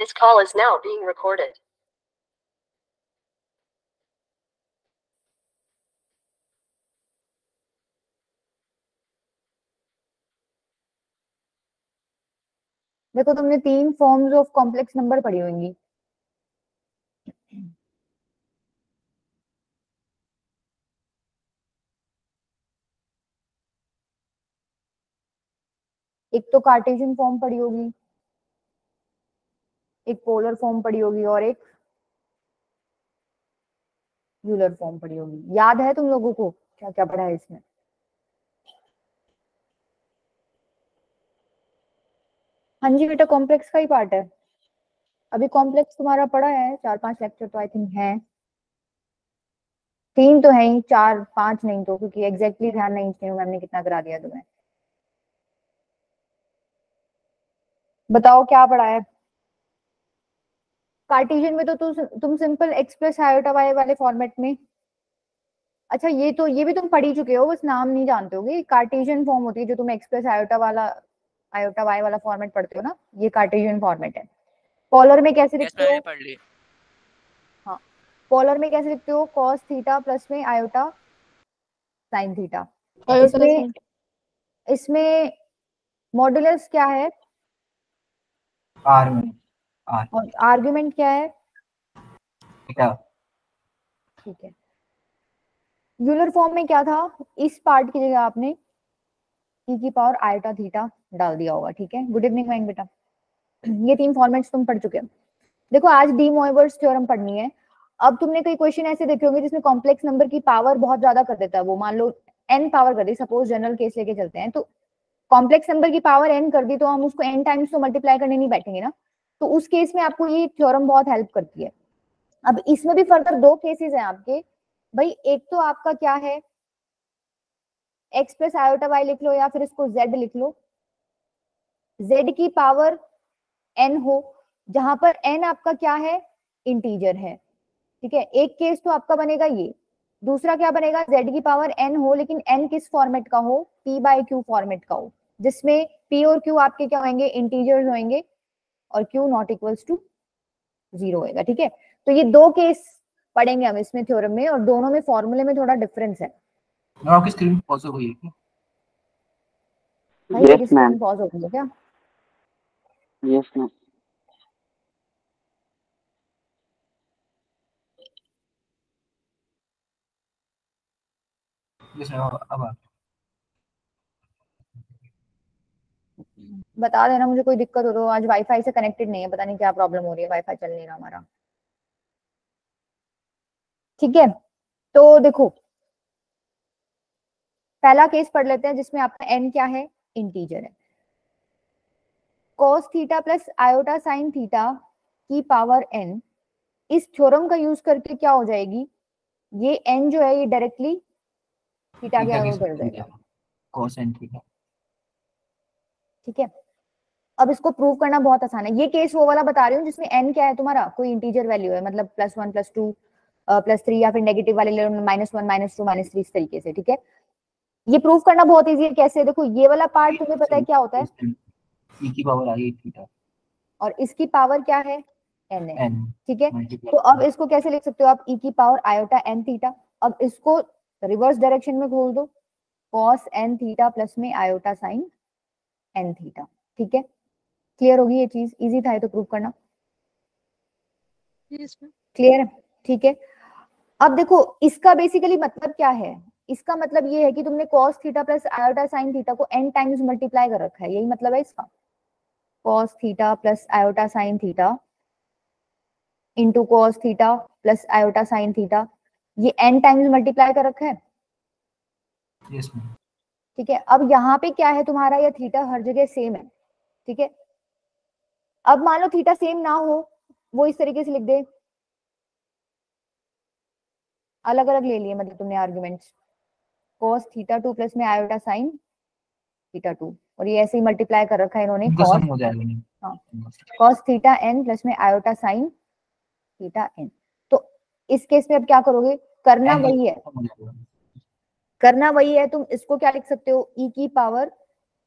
This call is now being recorded. देखो तुमने 3 forms of complex number पढ़ी होंगी। एक तो कार्टेशियन फॉर्म पढ़ी होगी, एक पोलर फॉर्म पढ़ी होगी और एक यूलर फॉर्म पढ़ी होगी। याद है तुम लोगों को क्या क्या पढ़ा है इसमें? हाँ जी बेटा, कॉम्प्लेक्स का ही पार्ट है। अभी कॉम्प्लेक्स तुम्हारा पढ़ा है 4-5 लेक्चर तो आई थिंक है। 3 तो है ही, 4-5 नहीं तो, क्योंकि एग्जैक्टली ध्यान नहीं चाहिए मैम ने कितना करा दिया तुम्हें। बताओ क्या पढ़ा है? कार्टेशियन में तो तुम simple X plus iota Y वाले फॉर्मेट में। अच्छा ये भी तुम पढ़ ही चुके हो, बस नाम नहीं जानते होगे। कार्टेशियन फॉर्म होती है जो तुम एक्स प्लस आयोटा वाई वाला फॉर्मेट पढ़ते हो ना, ये कार्टेशियन फॉर्मेट है। पोलर में कैसे लिखते हो? पढ़ ली। हाँ, पोलर में कैसे लिखते हो? कॉस थीटा प्लस में आयोटा साइन थीटा। इसमें मॉड्यूलस क्या है? आर में आर और आर्गुमेंट क्या है? थीटा। ठीक है। यूलर फॉर्म में क्या था? इस पार्ट की जगह आपने ई की पावर आयोटा थीटा डाल दिया होगा। ठीक है, गुड इवनिंग मैम बेटा। ये 3 फॉर्मेट्स तुम पढ़ चुके हो। देखो आज डी मोइवर्स थ्योरम पढ़नी है। अब तुमने कई क्वेश्चन ऐसे देखे होंगे जिसमें कॉम्प्लेक्स नंबर की पावर बहुत ज्यादा कर देता है वो, मान लो n पावर कर दी, सपोज जनरल केस लेके चलते हैं, तो कॉम्प्लेक्स नंबर की पावर n कर दी तो हम उसको n टाइम्स तो मल्टीप्लाई करने नहीं बैठेंगे ना, तो उस केस में आपको ये थ्योरम बहुत हेल्प करती है। अब इसमें भी फर्दर 2 केसेस हैं आपके भाई। एक तो आपका क्या है, x प्लस आयोटा वाई लिख लो या फिर इसको z लिख लो, z की पावर n हो, जहां पर n आपका क्या है, इंटीजर है। ठीक है, एक केस तो आपका बनेगा ये। दूसरा क्या बनेगा, z की पावर n हो लेकिन n किस फॉर्मेट का हो, p बाय q फॉर्मेट का हो, जिसमें p और q आपके क्या होंगे, इंटीजर्स होंगे और q नॉट इक्वल्स टू 0 होएगा। ठीक है, तो ये 2 केस पढ़ेंगे हम इसमें थ्योरम में, और दोनों में फॉर्मूले में थोड़ा डिफरेंस है। आपकी स्क्रीन पॉज हो गई है क्या? भाई मेरी स्क्रीन पॉज हो गई है क्या? Yes ma'am. यस मैम, अब बता देना मुझे कोई दिक्कत हो तो। आज वाईफाई से कनेक्टेड नहीं है, पता नहीं क्या प्रॉब्लम हो रही है, वाईफाई चल नहीं रहा हमारा। ठीक है, तो देखो पहला केस पढ़ लेते हैं जिसमें आपका n क्या है, इंटीजर है। cos theta plus iota sine theta की पावर n, इस थ्योरम का यूज करके क्या हो जाएगी, ये n जो है ये डायरेक्टली थीटा के आगे बढ़ जाएगा। cos n theta. ठीक है, अब इसको प्रूव करना बहुत आसान है। ये केस वो वाला बता रही हूँ जिसमें n क्या है तुम्हारा, कोई इंटीजर वैल्यू है, मतलब +1 +2 +3 या फिर नेगेटिव वाले ले लो, -1 -2 -3 इस तरीके से। ठीक है, ये प्रूव करना बहुत इजी है। कैसे, देखो ये वाला पार्ट तुम्हें पता है क्या होता है, e की पावर आई थीटा और इसकी पावर क्या है, n है। n। ठीक है, तो अब इसको कैसे लिख सकते हो आप, e की पावर आयोटा n थीटा। अब इसको रिवर्स डायरेक्शन में खोल दो, cos n थीटा प्लस में आयोटा साइन n थीटा। ठीक है, क्लियर होगी ये चीज, इजी था ये तो प्रूव करना। क्लियर है? ठीक है, अब देखो इसका बेसिकली मतलब क्या है, इसका मतलब ये है कि तुमने cos theta plus iota sine theta को n टाइम्स मल्टीप्लाई कर रखा है, यही मतलब है इसका। cos theta plus iota sine theta into cos theta plus iota sine theta, ये n टाइम्स मल्टीप्लाई कर रखा है। Yes ma'am. ठीक है, अब यहाँ पे क्या है तुम्हारा, या थीटा हर जगह सेम है। ठीक है, अब मान लो थीटा सेम ना हो, वो इस तरीके से लिख दे, अलग अलग ले लिए मतलब तुमने आर्ग्यूमेंट्स, cos थीटा 2 प्लस में आयोटा साइन थीटा 2, और ये ऐसे ही मल्टीप्लाई कर रखा है इन्होंने, cos हो जाएगा नहीं। हाँ cos थीटा n प्लस में आयोटा साइन थीटा n। तो इस केस में अब क्या करोगे, करना वही है, करना वही है। तुम इसको क्या लिख सकते हो, e की पावर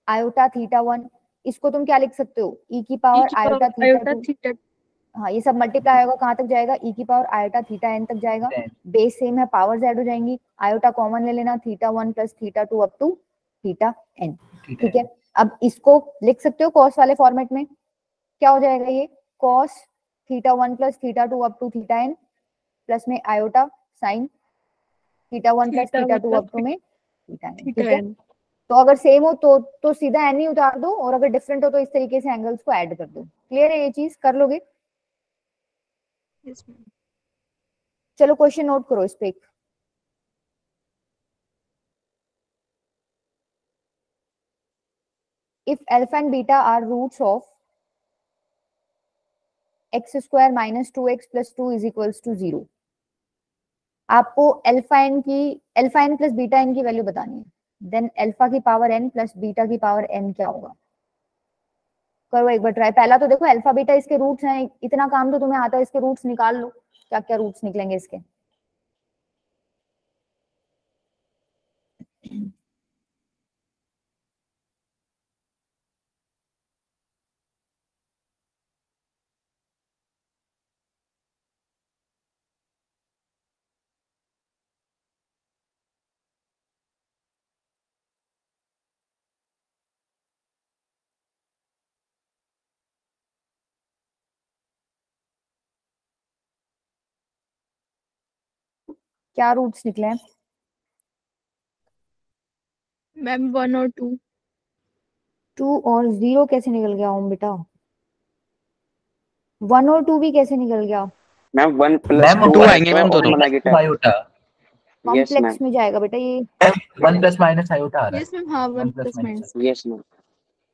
आयोटा थीटा 1, इसको तुम क्या लिख सकते हो, e की पावर आयोटा थीटा 2। हाँ ये सब मल्टीप्लाई होगा, कहाँ तक जाएगा, e की पावर आयोटा थीटा n तक जाएगा। बेस सेम है, पावर्स ऐड हो जाएंगी, आयोटा कॉमन ले लेना, theta 1 plus theta 2 up to theta n। ठीक है, अब इसको लिख सकते हो कॉस वाले फॉर्मेट में, क्या हो जाएगा ये, cos theta 1 plus theta 2 up to theta n plus में iota sine theta 1 plus theta 2 up to में थीटा n। ठीक है, तो अगर सेम हो तो सीधा n ही उतार दो, और अगर डिफरेंट हो तो इस तरीके से एंगल्स को ऐड कर दो। क्लियर है, ये चीज कर लोगे? Yes, ma'am. चलो क्वेश्चन नोट करो इस पे। If alpha and beta are roots of X square minus 2x plus 2 is equals to 0, आपको alpha N plus beta N की वैल्यू बतानी है। देन अल्फा की पावर n प्लस बीटा की पावर n क्या होगा? करो एक बार ट्राई। पहला तो देखो अल्फा बीटा इसके रूट्स हैं, इतना काम तो तुम्हें आता है, इसके रूट्स निकाल लो, क्या क्या रूट्स निकलेंगे इसके। क्या रूट्स निकले हैं? मैम 1 और 2। 2 और 0 कैसे निकल गया ओम बेटा? 1 और 2 भी कैसे निकल गया? मैम 1 प्लस मैम 2 आएंगे मैम दोनों। आयोटा। यस कॉम्प्लेक्स मैम, में जाएगा बेटा ये। 1 प्लस माइनस आयोटा आ रहा है। यस मैम, हाँ 1 1 plus plus minus minus. Yes ma'am,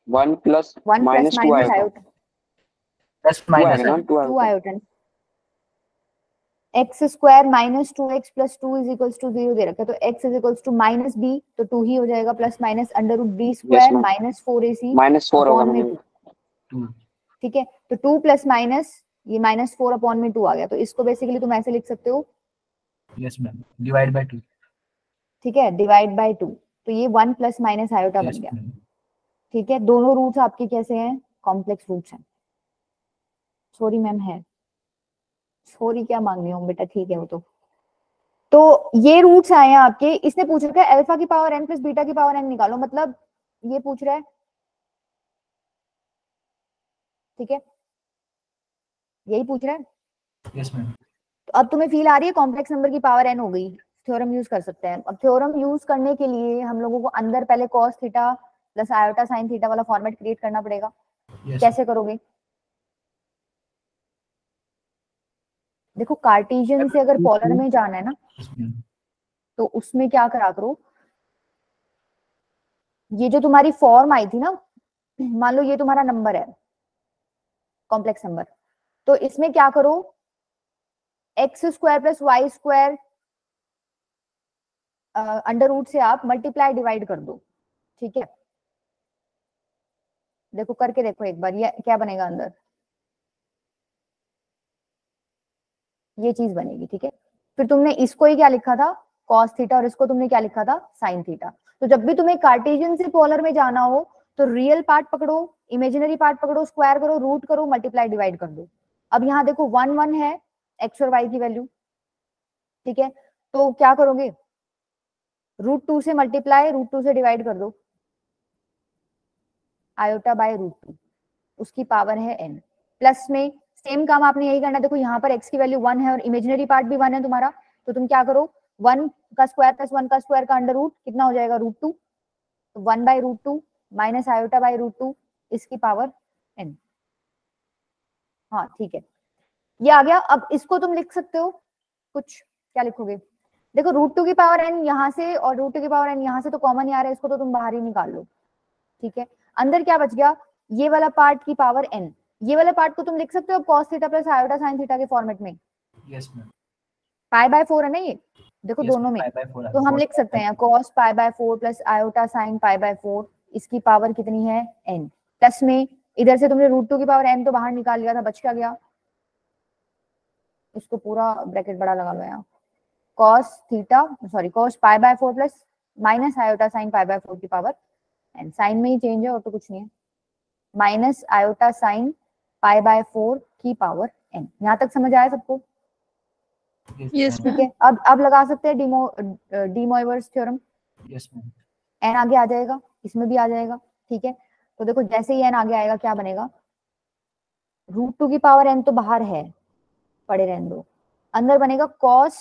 1 plus 1 plus minus 2 minus आएगा, आयोटा, प्लस 2 माइनस आएगा ना, 2 2 आएगा। आयोटन। X square minus 2x plus 2 is equals to 0 दे रखा है, तो x is equals to minus b, तो 2 ही हो जाएगा, plus minus under root b square ma'am. Minus 4ac minus 4 होगा अपॉन में मैम। 2। ठीक है, तो 2 प्लस माइनस ये माइनस 4 अपॉन में 2 आ गया, तो इसको बेसिकली तुम ऐसे लिख सकते हो, यस मैम, डिवाइड बाय 2। ठीक है, डिवाइड बाय 2, तो ये 1 प्लस माइनस आयोटा बन गया। ठीक है, दोनों रूट्स आपके कैसे हैं? कॉम्प्लेक्स रूट्स हैं। सॉरी मैम है, सॉरी क्या मांग रही हूँ बेटा, ठीक है वो तो ये रूट्स आए हैं आपके। इसने पूछ रखा है अल्फा की पावर n प्लस बीटा की पावर n निकालो, मतलब ये पूछ रहा है, ठीक है, यही पूछ रहा है। यस मैम, तो अब तुम्हें फील आ रही है कॉम्प्लेक्स नंबर की पावर n हो गई, थ्योरम यूज कर सकते हैं। अब थ्योरम यूज करने के लिए हम लोगों को अंदर पहले cos theta plus iota sine theta वाला फॉर्मेट क्रिएट करना पड़ेगा। कैसे करोगे? देखो कार्टेशियन से अगर पोलर में जाना है ना, तो उसमें क्या करा करो, ये जो तुम्हारी फॉर्म आई थी ना, मान लो ये तुम्हारा नंबर है कॉम्प्लेक्स नंबर, तो इसमें क्या करो, X square plus Y square under root से आप मल्टीप्लाई डिवाइड कर दो। ठीक है, देखो करके देखो एक बार, ये क्या बनेगा अंदर, ये चीज बनेगी। ठीक है, फिर तुमने इसको ही क्या लिखा था, कॉस थीटा, और इसको तुमने क्या लिखा था, साइन थीटा। तो जब भी तुम्हें कार्टेशियन से पोलर में जाना हो तो रियल पार्ट पकड़ो, इमेजिनरी पार्ट पकड़ो, स्क्वायर करो, रूट करो, मल्टीप्लाई डिवाइड कर दो। अब यहाँ देखो 1 1 है एक्स और वाई की वैल्यू। ठीक है, तो क्या करोगे, √2 से मल्टीप्लाई, √2 से डिवाइड कर दो, आयोटा बाय √2, उसकी पावर है n। प्लस में सेम काम आपने यही करना है, देखो यहाँ पर x की वैल्यू 1 है और इमेजिनरी पार्ट भी 1 है तुम्हारा, तो तुम क्या करो, 1 का स्क्वायर प्लस 1 का स्क्वायर का अंडर रूट कितना हो जाएगा, √2, तो 1 बाय √2 माइनस आयोटा बाय √2 इसकी पावर n। हाँ ठीक है, ये आ गया। अब इसको तुम लिख सकते हो कुछ, क्या लिखोगे, देखो √2 की पावर n यहाँ से और √2 की पावर n यहाँ से तो कॉमन ही आ रहा है, इसको तो तुम बाहर ही निकाल लो। ठीक है, अंदर क्या बच गया, ये वाला पार्ट की पावर n, ये वाले पार्ट को तुम लिख सकते हो cos theta plus iota sine theta के फॉर्मेट में। यस मैम, पाई बाय 4 है ना ये, देखो Yes, दोनों में, पाई बाय 4 तो हम लिख सकते हैं cos pi by 4 plus iota sine pi by 4, इसकी पावर कितनी है n। प्लस में इधर से तुमने √2 की पावर n तो बाहर निकाल लिया था, बच क्या गया, इसको पूरा ब्रैकेट बड़ा लगा लो यहाँ, cos theta sorry cos pi by 4 plus minus iota sine pi by 4 की पावर n, साइन में ही चेंज है और तो कुछ नहीं है, minus iota sine pi by 4 की पावर n। यहाँ तक समझ आया सबको? Yes, ठीक ma'am. है, अब लगा सकते हैं D Moivre's theorem. Yes, ma'am. n आगे आ जाएगा, इसमें भी आ जाएगा। ठीक है, तो देखो जैसे ही n आगे आएगा क्या बनेगा, √2 की पावर n तो बाहर है, पड़े रहने दो, अंदर बनेगा cos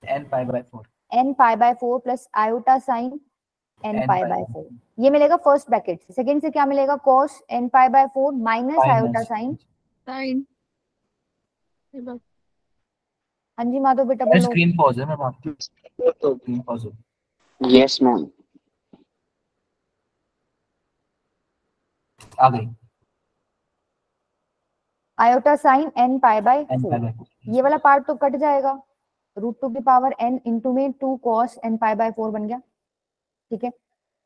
N pi by 4. n pi by 4 plus iota sine n N pi pi by by 4। ये मिलेगा फर्स्ट ब्रैकेट से। सेकंड से क्या मिलेगा, cos n pi by 4 minus iota minus. Sine. Sign. Above. हाँ जी माधव बेटा मैम बोलो। स्क्रीन पॉज है मैम आपकी, स्क्रीन पॉज हो Yes, ma'am. आ गई। Iota sine n pi by N pi 4, by 4. ये वाला पार्ट तो कट जाएगा, √2 की पावर n इंटू में 2 cos n पाई बाय 4 बन गया। ठीक है,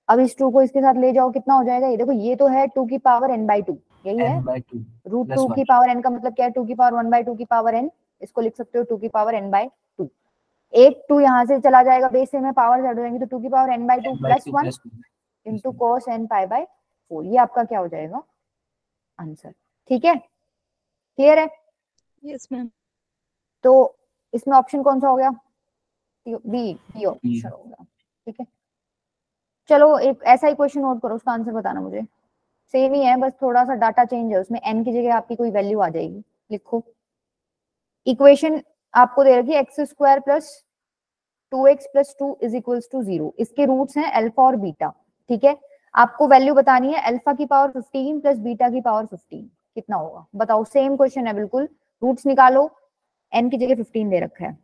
अब इस 2 को इसके साथ ले जाओ, कितना हो जाएगा, ये देखो ये तो है 2 की पावर n बाई 2, यही है। N by 2 √2 plus की 1. पावर n का मतलब क्या है, 2 की पावर 1 बाई 2 की पावर n, इसको लिख सकते हो 2 की पावर n बाई 2। एक 2 यहाँ से चला जाएगा, बेस से में पावर ऐड हो जाएंगी, तो 2 की power n by 2 N by plus 2 1 plus 2. Into cos n pi by 4, ये आपका क्या हो जाएगा आंसर। ठीक है, क्लियर है? Yes, ma'am. तो इसमें ऑप्शन कौन सा हो गया, बी, बी ऑप्शन हो गया। ठीक है, चलो एक ऐसा ही क्वेश्चन नोट करो, उसका आंसर बताना मुझे। सेम ही है, बस थोड़ा सा डाटा चेंज है, उसमें n की जगह आपकी कोई वैल्यू आ जाएगी। लिखो, इक्वेशन आपको दे रखी है x² plus 2x plus 2 is equals to 0। इसके रूट्स हैं अल्फा और बीटा। ठीक है, आपको वैल्यू बतानी है अल्फा की पावर 15 प्लस बीटा की पावर 15 कितना होगा, बताओ। सेम क्वेश्चन है बिल्कुल, रूट्स निकालो, n की जगह 15 दे रखा है।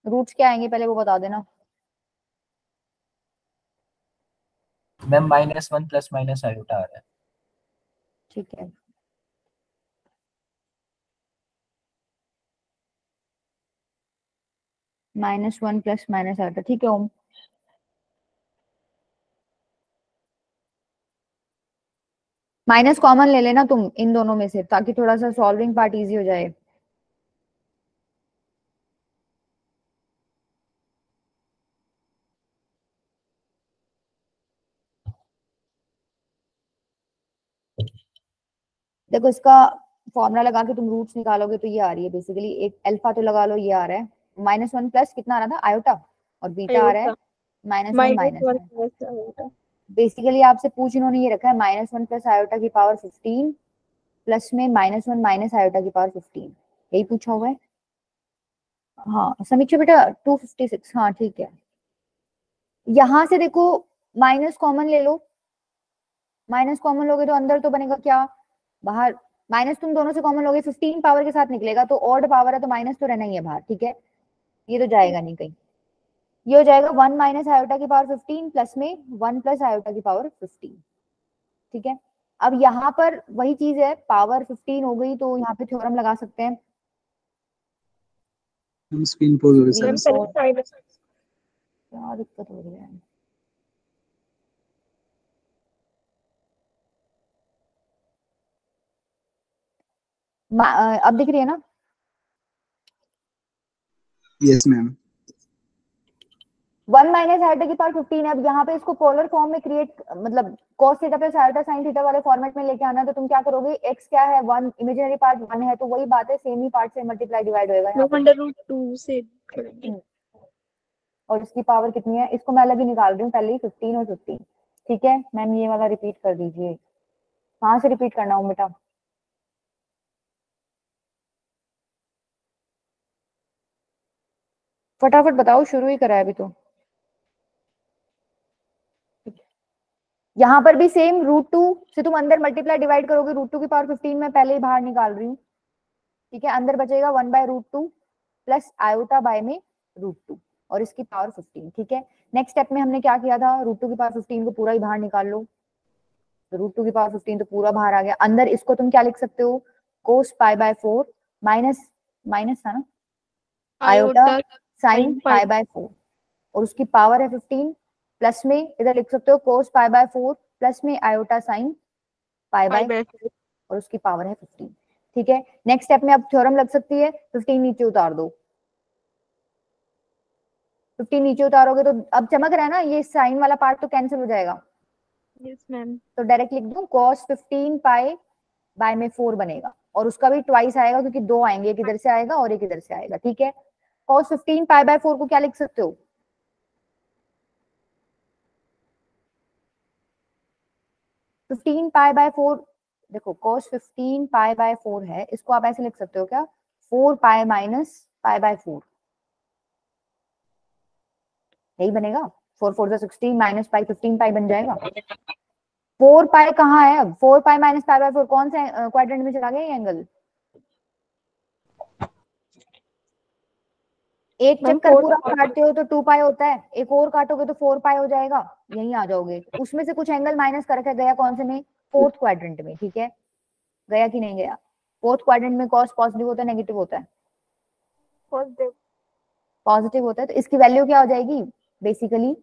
रूट्स क्या आएंगे पहले वो बता देना। मैम -1 प्लस माइनस आयोटा आ रहा है। ठीक है, -1 प्लस माइनस आयोटा। ठीक है ओम, माइनस कॉमन ले लेना तुम इन दोनों में से, ताकि थोड़ा सा सॉल्विंग पार्ट इजी हो जाए। देखो इसका फॉर्मूला लगा के तुम रूट्स निकालोगे तो ये आ रही है बेसिकली, एक अल्फा तो लगा लो, ये आ रहा है -1 प्लस कितना आ रहा था आयोटा, और बीटा आ रहा है -1 -1 माइनस। plus iota. बेसिकली आपसे पूछ इन्होंने ये रखा है -1 प्लस आयोटा की पावर 15 प्लस में -1 माइनस आयोटा की पावर 15, यही पूछा हुआ है। हाँ समीक्षा बेटा 256, हाँ ठीक है। यहाँ से देखो माइनस कॉमन ले लो, माइनस कॉमन लोगे तो अंदर तो बनेगा क्या, बाहर माइनस तुम दोनों से कॉमन लोगे 15 पावर के साथ निकलेगा, तो ऑड पावर है तो माइनस तो रहना ही है बाहर। ठीक है, ये तो जाएगा नहीं कहीं, ये हो जाएगा 1 माइनस आयोटा की पावर 15 प्लस में 1 प्लस आयोटा की पावर 15। ठीक है, अब यहाँ पर वही चीज है, पावर 15 हो गई तो यहाँ पे थ्योरम लगा सकते हैं। हम स्क्रीन पोज हो गई Screen सर। Ma'am, pहले side. क्या दिक्कत हो रही है, अब दिख रही है ना? Yes ma'am. 1 माइनस आयोटा की पावर 15 है। अब यहाँ पे इसको पोलर फॉर्म में क्रिएट, मतलब cos theta plus iota sine theta वाले फॉर्मेट में लेके आना है, तो तुम क्या करोगे, x क्या है 1, इमेजिनरी पार्ट 1 है, तो वही बात है, सेम ही पार्ट से मल्टीप्लाई डिवाइड होएगा यहाँ No पे। √2 से करेंगे. और इसकी पावर कितनी है, इसको मैं अलग ही निकाल रही हूँ पहले ही, 15 और 15। ठीक है मैम, ये वाला रिपीट कर दीजिए, कहाँ से रिपीट करना हो बेटा, फटाफट बताओ, शुरू ही करा है अभी तो। यहाँ पर भी सेम √2 से तुम अंदर मल्टीप्लाई डिवाइड करोगे, √2 की पावर 15 मैं पहले ही बाहर निकाल रही हूँ। ठीक है, अंदर बचेगा 1 बाय √2 प्लस आयोटा बाय में √2 और इसकी पावर 15। ठीक है, नेक्स्ट स्टेप में हमने क्या किया था, √2 की पावर 15 को पूरा ही बाहर निकाल लो, √2 की पावर 15 तो पूरा बाहर आ गया। अंदर इसको तुम क्या लिख सकते हो, cos pi by 4 minus, minus था ना, आयोटा Iota साइन Sin पाई pi. बाय 4 और उसकी पावर है 15 प्लस में इधर लिख सकते हो कोस पाई बाय 4 प्लस में iota sine pi Pi by by 4. और उसकी पावर है 15। ठीक है, नेक्स्ट स्टेप में अब थ्योरम लग सकती है। 15 नीचे उतार दो, 15 नीचे उतारोगे तो अब चमक रहा है ना, ये साइन वाला पार्ट तो कैंसिल हो जाएगा, Yes, ma'am. तो डायरेक्ट लिख दूं cos 15 पाई बाय में 4 बनेगा और उसका भी ट्वाइस आएगा क्योंकि दो आएंगे, एक इधर से आएगा और एक इधर से आएगा। ठीक है, cos 15 पाई बाय 4 को क्या लिख सकते हो, 15 पाई बाय 4, देखो cos 15 पाई बाय 4 है, इसको आप ऐसे लिख सकते हो क्या, 4 पाई माइनस पाई बाय 4, यही बनेगा। 4 4 से 16 माइनस पाई 15 पाई बन जाएगा। 4 पाई कहाँ है अब, 4 पाई माइनस पाई बाय 4 कौन से क्वाड्रेंट में चला गया ये एंगल, एक Ma'am, चक्कर 4 पूरा काटते हो तो 2 पाई होता है, एक और काटोगे तो 4 पाई हो जाएगा, यहीं आ जाओगे। उसमें से कुछ एंगल माइनस कर रखा गया कौन से में, फोर्थ क्वाड्रेंट में। ठीक है, गया कि नहीं गया, फोर्थ क्वाड्रेंट में कॉस पॉजिटिव होता है नेगेटिव होता है, positive. पॉजिटिव होता है, तो इसकी वैल्यू क्या हो जाएगी, बेसिकली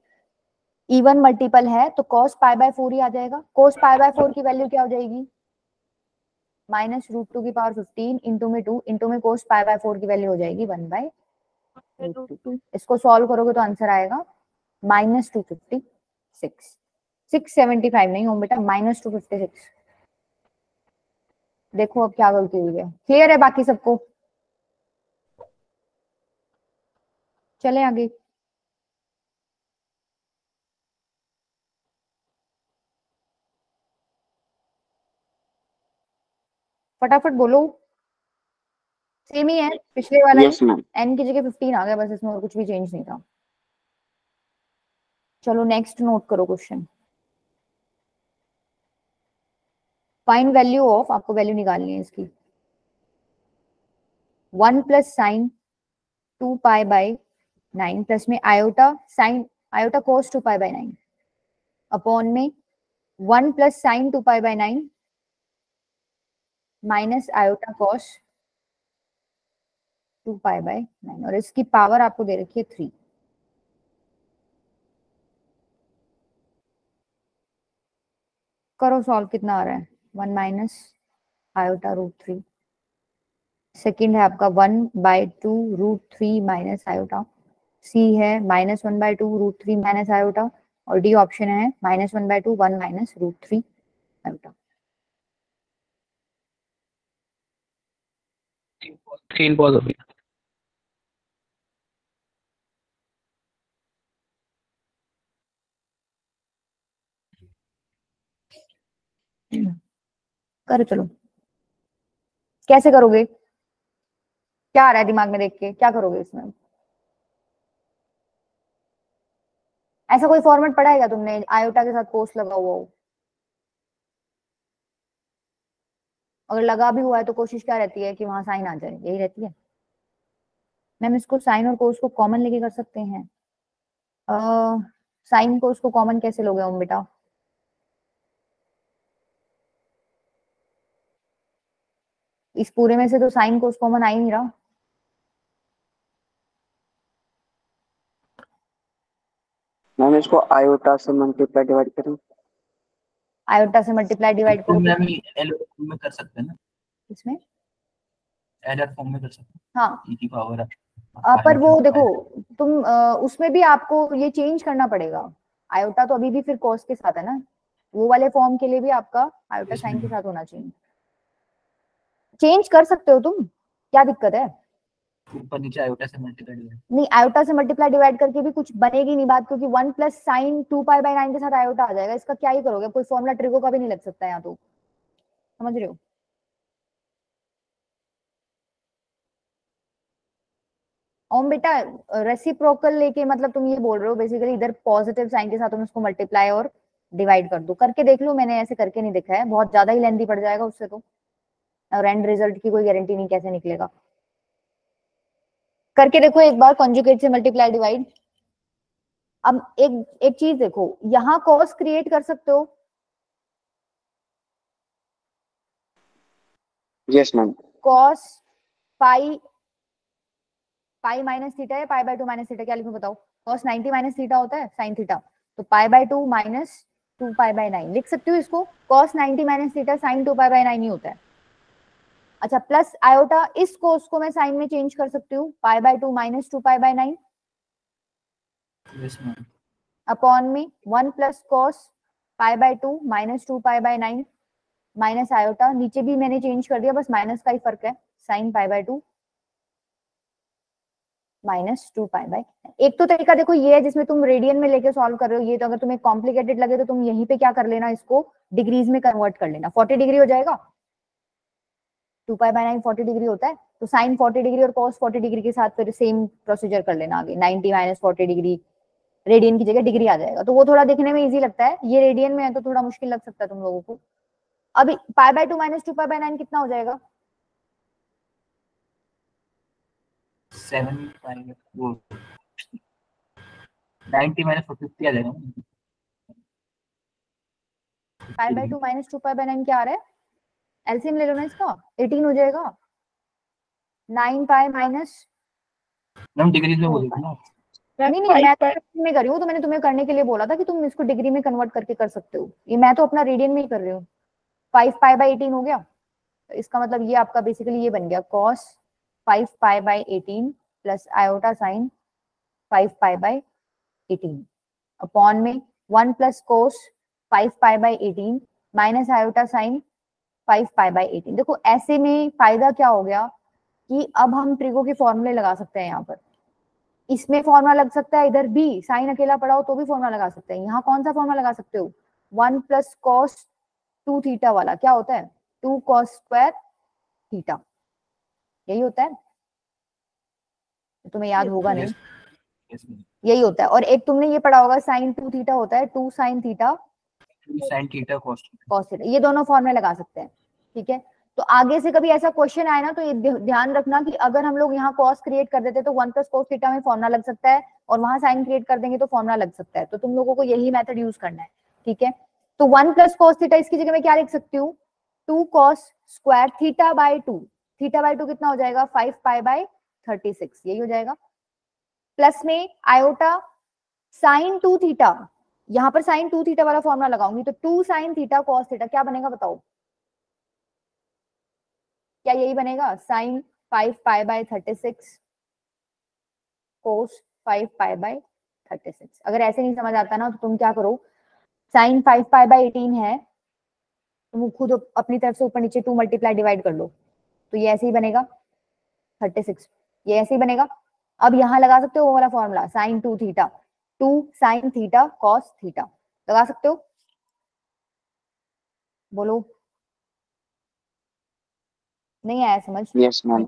इवन मल्टीपल है तो cos पाई बाय 4 ही आ जाएगा। cos पाई बाय 4 की वैल्यू क्या हो जाएगी, माइनस रूट 2 की पावर 15 इंटू में 2 इंटू में cos पाई बाय 4 की वैल्यू हो जाएगी 1 बाय रूट 2। इसको सॉल्व करोगे तो आंसर आएगा माइनस 256, 675 नहीं हो बेटा, माइनस 256। देखो अब क्या गलती हुई है, क्लियर है बाकी सबको, चले आगे। फटाफट बोलो, सेम ही है पिछले वाला ही, Yes, ma'am. n की जगह 15 आ गया बस, इसमें और कुछ भी चेंज नहीं था। चलो नेक्स्ट नोट करो क्वेश्चन, फाइंड वैल्यू ऑफ, आपको वैल्यू निकालनी है इसकी, 1 plus sine 2 pi by 9 plus में iota sine iota cos 2 pi by 9 upon में 1 plus sine 2 pi by 9 minus iota cos 2 pi by 9 और इसकी पावर आपको दे रखी है 3। करो सॉल्व, कितना आ रहा है, 1 माइनस आयोटा रूट 3, सेकेंड है आपका 1 by 2 root 3 minus iota, C है minus 1 by 2 root 3 minus iota और डी ऑप्शन है minus 1 by 2 1 minus root 3 iota. Screen pause हो गई। करो चलो, कैसे करोगे, क्या आ रहा है दिमाग में देख के, क्या करोगे इसमें, ऐसा कोई फॉर्मेट पढ़ा है क्या तुमने आयोटा के साथ कोस लगा हुआ हो, अगर लगा भी हुआ है तो कोशिश क्या रहती है कि वहां साइन आ जाए, यही रहती है। मैम इसको साइन और कोस को कॉमन लेके कर सकते हैं, साइन को उसको कॉमन कैसे लोगे हम बेटा, इस पूरे में से तो साइन कोस कॉमन आ ही नहीं रहा, मैम इसको आयोटा से मल्टीप्लाई डिवाइड करें। आयोटा से मल्टीप्लाई डिवाइड करो मैम एलर फॉर्म में कर सकते हैं ना, इसमें, एलर फॉर्म में कर सकते हाँ हैं, e की पावर पर वो देखो तुम उसमें भी आपको ये चेंज करना पड़ेगा, आयोटा तो अभी भी फिर कोस के साथ है ना, वो वाले फॉर्म के लिए भी आपका आयोटा साइन के साथ होना चाहिए, चेंज कर सकते हो तुम, क्या दिक्कत है, ऊपर नीचे आयोटा से मल्टीप्लाई डिवाइड। नहीं आयोटा से मल्टीप्लाई डिवाइड करके भी कुछ बनेगी नहीं बात, क्योंकि 1 प्लस साइन 2 पाई बाय 9 के साथ आयोटा आ जाएगा, इसका क्या ही करोगे, कोई फॉर्मूला ट्रिगो का भी नहीं लग सकता यहाँ तो, समझ रहे हो। ओम बेटा रेसिप्रोकल लेके मतलब तुम ये बोल रहे हो बेसिकली इधर पॉजिटिव साइन के साथ तुम उसको मल्टीप्लाई और डिवाइड कर दो, करके देख लो, मैंने ऐसे करके नहीं देखा है, बहुत ज्यादा ही लेंथी पड़ जाएगा उससे तो, और एंड रिजल्ट की कोई गारंटी नहीं कैसे निकलेगा, करके देखो एक बार कॉन्जुगेट से मल्टीप्लाई डिवाइड। अब एक एक चीज देखो, यहाँ कॉस क्रिएट कर सकते हो, yes ma'am. Cos pi pi minus theta है, पाई बाय 2 माइनस थीटा, क्या लिखूं बताओ? cos 90 माइनस थीटा होता है sin थीटा, तो पाई बाय 2 माइनस 2 पाई बाय 9 लिख सकती हूँ इसको। cos 90 minus theta sin 2 pi by 9 ही होता है। अच्छा प्लस आयोटा, इस cos को मैं साइन में चेंज कर सकती हूँ, पाई by 2 minus 2 pi by 9 yes ma'am. Upon में 1 plus cos pi by 2 minus 2 pi by 9 minus iota, नीचे भी मैंने चेंज कर दिया, बस माइनस का ही फर्क है, sine pi by 2 minus 2 pi bye. एक तो तरीका देखो ये है जिसमें तुम रेडियन में लेके सॉल्व कर रहे हो, ये तो अगर तुम्हें कॉम्प्लिकेटेड लगे तो तुम यहीं पे क्या कर लेना, इसको डिग्रीज में कन्वर्ट कर लेना, 40 डिग्री हो जाएगा, 2 पाई बाय 9 40 डिग्री होता है, तो साइन 40 डिग्री और cos 40 डिग्री के साथ फिर सेम प्रोसीजर कर लेना आगे, 90 माइनस 40 डिग्री, रेडियन की जगह डिग्री आ जाएगा, तो वो थोड़ा दिखने में इजी लगता है, ये रेडियन में है तो थोड़ा मुश्किल लग सकता है तुम लोगों को। अभी पाई बाय 2 माइनस 2 पाई बाय 9 कितना हो जाएगा? 7 वो 90 माइनस 50 आ जाएगा। पाई बाय 2 माइनस 2 पाई बाय 9 क्या आ रहा है? एलसीएम ले लो ना इसका, 18 हो जाएगा, 9 पाई माइनस, मैम डिग्रीज में बोल ना। नहीं नहीं मैं तो में कर रही हूँ, तो मैंने तुम्हें करने के लिए बोला था कि तुम इसको डिग्री में कन्वर्ट करके कर सकते हो, ये मैं तो अपना रेडियन में ही कर रही हूँ। 5 पाई बाय 18 हो गया, तो इसका मतलब ये आपका बेसिकली ये बन गया cos 5 pi bye 18 plus iota sine 5 pi bye 18 upon में 1 plus cos 5 pi bye 18 minus iota sine 5 pi bye 18। देखो ऐसे में फायदा क्या हो गया कि अब हम ट्रिगो के फॉर्मूले लगा सकते हैं, यहाँ पर इसमें फॉर्मूला लग सकता है, इधर भी साइन अकेला पड़ा हो तो भी फॉर्मूला लगा सकते हैं। यहाँ कौन सा फॉर्मूला लगा सकते हो? 1 प्लस cos 2 थीटा वाला, क्या होता है? 2 cos स्क्वायर थीटा, यही होता है, तुम्हें याद होगा नहीं, यस मैम। यही होता है। और एक तुमने ये पढ़ा होगा साइन 2 थीटा होता है, 2 sine theta sin theta cos cos theta, ये दोनों फॉर्मूले लगा सकते हैं, ठीक है। तो आगे से कभी ऐसा क्वेश्चन आए ना तो ये ध्यान रखना कि अगर हम लोग यहाँ cos क्रिएट कर देते तो 1 प्लस cos थीटा में फॉर्मूला लग सकता है, और वहां साइन क्रिएट कर देंगे तो फॉर्मूला लग सकता है, तो तुम लोगों को यही मेथड यूज करना है, ठीक है। तो 1 प्लस cos थीटा, इसकी जगह मैं क्या लिख सकती हूँ? 2 cos square theta by 2, theta by 2 कितना हो जाएगा? 5 पाई बाय 36, यही हो जाएगा, प्लस में आयोटा साइन 2 थीटा, यहाँ पर साइन 2 थीटा वाला फॉर्मूला लगाऊंगी तो 2 साइन थीटा cos थीटा, क्या बनेगा बताओ? क्या यही बनेगा? Sine 5 pi by 36 cos 5 pi by 36। अगर ऐसे नहीं समझ आता ना तो तुम क्या करो, साइन 5 पाई बाय 18 है, तुम खुद अपनी तरफ से ऊपर नीचे 2 मल्टीप्लाई डिवाइड कर लो, तो ये ऐसे ही बनेगा 36, ये ऐसे ही बनेगा। अब यहाँ लगा सकते हो वो वाला formula, sine 2 theta, 2 sine theta cos theta, लगा सकते हो? बोलो, नहीं आया समझ? यस मैम,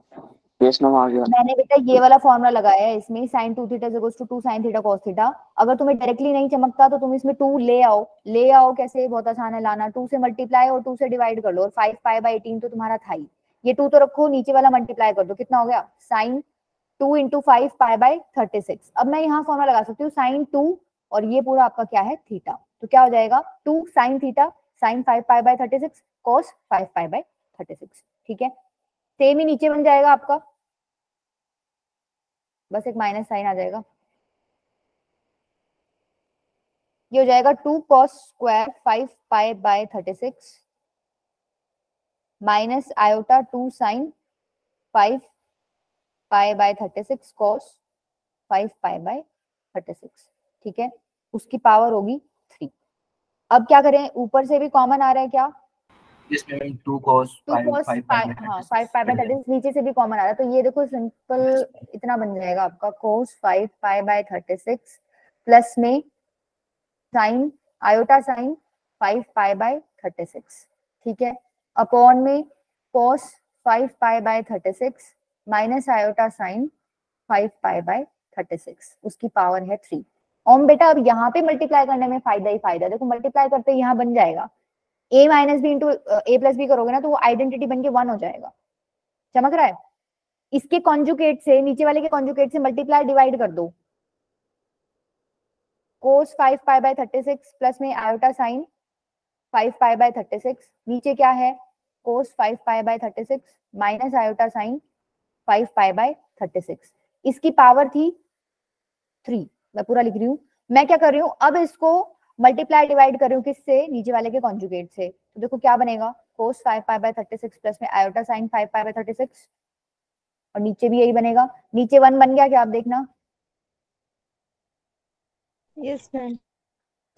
यस मैम आ गया। मैंने बेटा ये वाला फॉर्मूला लगाया है इसमें, sine 2 theta equals to 2 sine theta cos theta. अगर तुम्हें डायरेक्टली नहीं चमकता तो तुम इसमें 2 ले आओ, ले आओ कैसे? बहुत आसान है लाना, 2 से मल्टीप्लाई और 2 से डिवाइड कर लो, और 5 पाई बाय 18 तो तुम्हारा था ही, ये 2 तो रखो, नीचे वाला मल्टीप्लाई कर दो, कितना हो गया? Sine 2 into 5 pi by 36। अब मैं यहाँ फॉर्मूला लगा सकती हूँ साइन 2, और ये पूरा आपका क्या है? थीटा, तो क्या हो जाएगा? 2 sine theta sine 5 pi by 36 cos 5 pi by 36, ठीक है। सेम ही नीचे बन जाएगा आपका, बस एक माइनस साइन आ जाएगा, ये हो जाएगा 2 cos square 5 pi by 36 minus iota 2 sine 5 pi by 36 cos 5 pi by 36, ठीक है, उसकी पावर होगी 3। अब क्या करें, ऊपर से भी कॉमन आ रहा है क्या? यस मैम 2 cos 2 5 cos 5 हाँ 5 पाई बाय 36, नीचे से भी कॉमन आ रहा है, तो ये देखो सिंपल इतना बन जाएगा आपका cos 5 पाई बाय 36 प्लस में sine iota sine 5 pi by 36, ठीक है, अपॉन में cos 5 pi by 36 minus iota sine 5 pi by 36, उसकी पावर है 3। ओम बेटा अब यहाँ पे मल्टीप्लाई करने में फायदा ही फायदा, देखो मल्टीप्लाई करते यहाँ बन जाएगा a minus B into A plus B करोगे ना तो वो आइडेंटिटी बन के 1 हो जाएगा, चमक रहा है? इसके कॉन्जुगेट से, नीचे वाले के कॉन्जुगेट से मल्टीप्लाई डिवाइड कर दो, cos 5 पाई बाय 36 प्लस में आयोटा साइन 5 पाई बाय 36, नीचे क्या है? cos 5 pi by 36 minus iota sine 5 pi by 36, इसकी पावर थी 3, मैं पूरा लिख रही हूँ। मैं क्या कर रही हूँ, अब इसको मल्टीप्लाई डिवाइड कर रही हूँ किससे, नीचे वाले के कॉन्जुगेट से। तो देखो क्या बनेगा, cos 5π/36 प्लस में आयोटा साइन 5π/36, और नीचे भी यही बनेगा। नीचे 1 बन गया क्या, आप देखना। Yes, ma'am.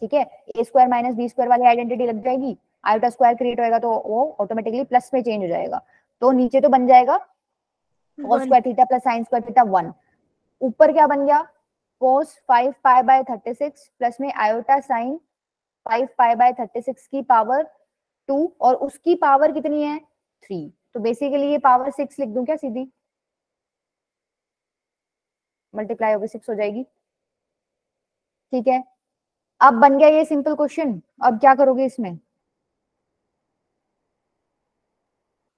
ठीक है, ए स्क्वायर माइनस बी स्क्वायर वाली आइडेंटिटी लग जाएगी, आयोटा स्क्वायर क्रिएट होएगा तो वो ऑटोमेटिकली प्लस में चेंज हो जाएगा। तो नीचे तो बन जाएगा cos 1. Square theta plus sine square theta 1। ऊपर क्या बन गया, cos 5π/36 प्लस में आयोटा साइन 5π/36 की पावर 2, और उसकी पावर कितनी है 3। तो बेसिकली ये पावर 6 लिख दूं क्या सीधी, मल्टीप्लाई होकर 6 हो जाएगी। ठीक है, अब बन गया ये सिंपल क्वेश्चन। अब क्या करोगे इसमें,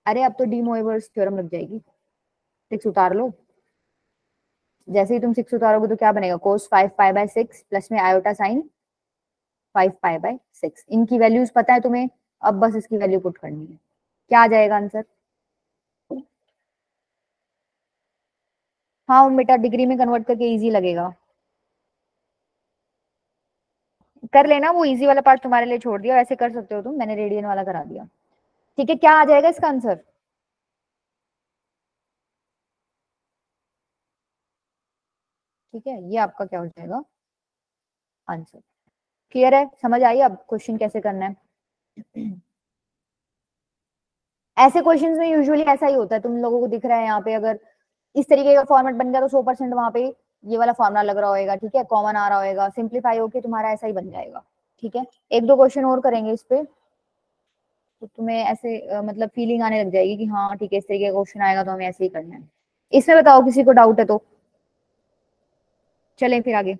अरे अब तो डी मोइवर्स थ्योरम लग जाएगी। 6 उतार लो, जैसे ही तुम 6 उतारोगे तो क्या बनेगा, cos 5π/6 प्लस में आयोटा साइन 5π/6। इनकी वैल्यूज पता है तुम्हें, अब बस इसकी वैल्यू पुट करनी है। क्या आ जाएगा आंसर, हाँ बेटा डिग्री में कन्वर्ट करके इजी लगेगा, कर लेना। वो इजी वाला पार्ट तुम्हारे लिए छोड़ दिया, ऐसे कर सकते हो तुम, मैंने रेडियन वाला करा दिया। ठीक है, क्या आ जाएगा इसका आंसर, ठीक है, ये आपका क्या हो जाएगा आंसर। क्लियर है, समझ आई अब क्वेश्चन कैसे करना है। ऐसे क्वेश्चंस में यूजुअली ऐसा ही होता है, तुम लोगों को दिख रहा है यहाँ पे, अगर इस तरीके का फॉर्मेट बन गया तो 100% वहां पे ये वाला फॉर्मुला लग रहा होगा, ठीक है, कॉमन आ रहा होगा, सिंप्लीफाई होके तुम्हारा ऐसा ही बन जाएगा। ठीक है, एक दो क्वेश्चन और करेंगे इस पे, तो तुम्हें ऐसे मतलब फीलिंग आने लग जाएगी कि हाँ ठीक है, इस तरीके का क्वेश्चन आएगा तो हमें ऐसे ही करना है। इसमें बताओ किसी को डाउट है तो चलें फिर आगे।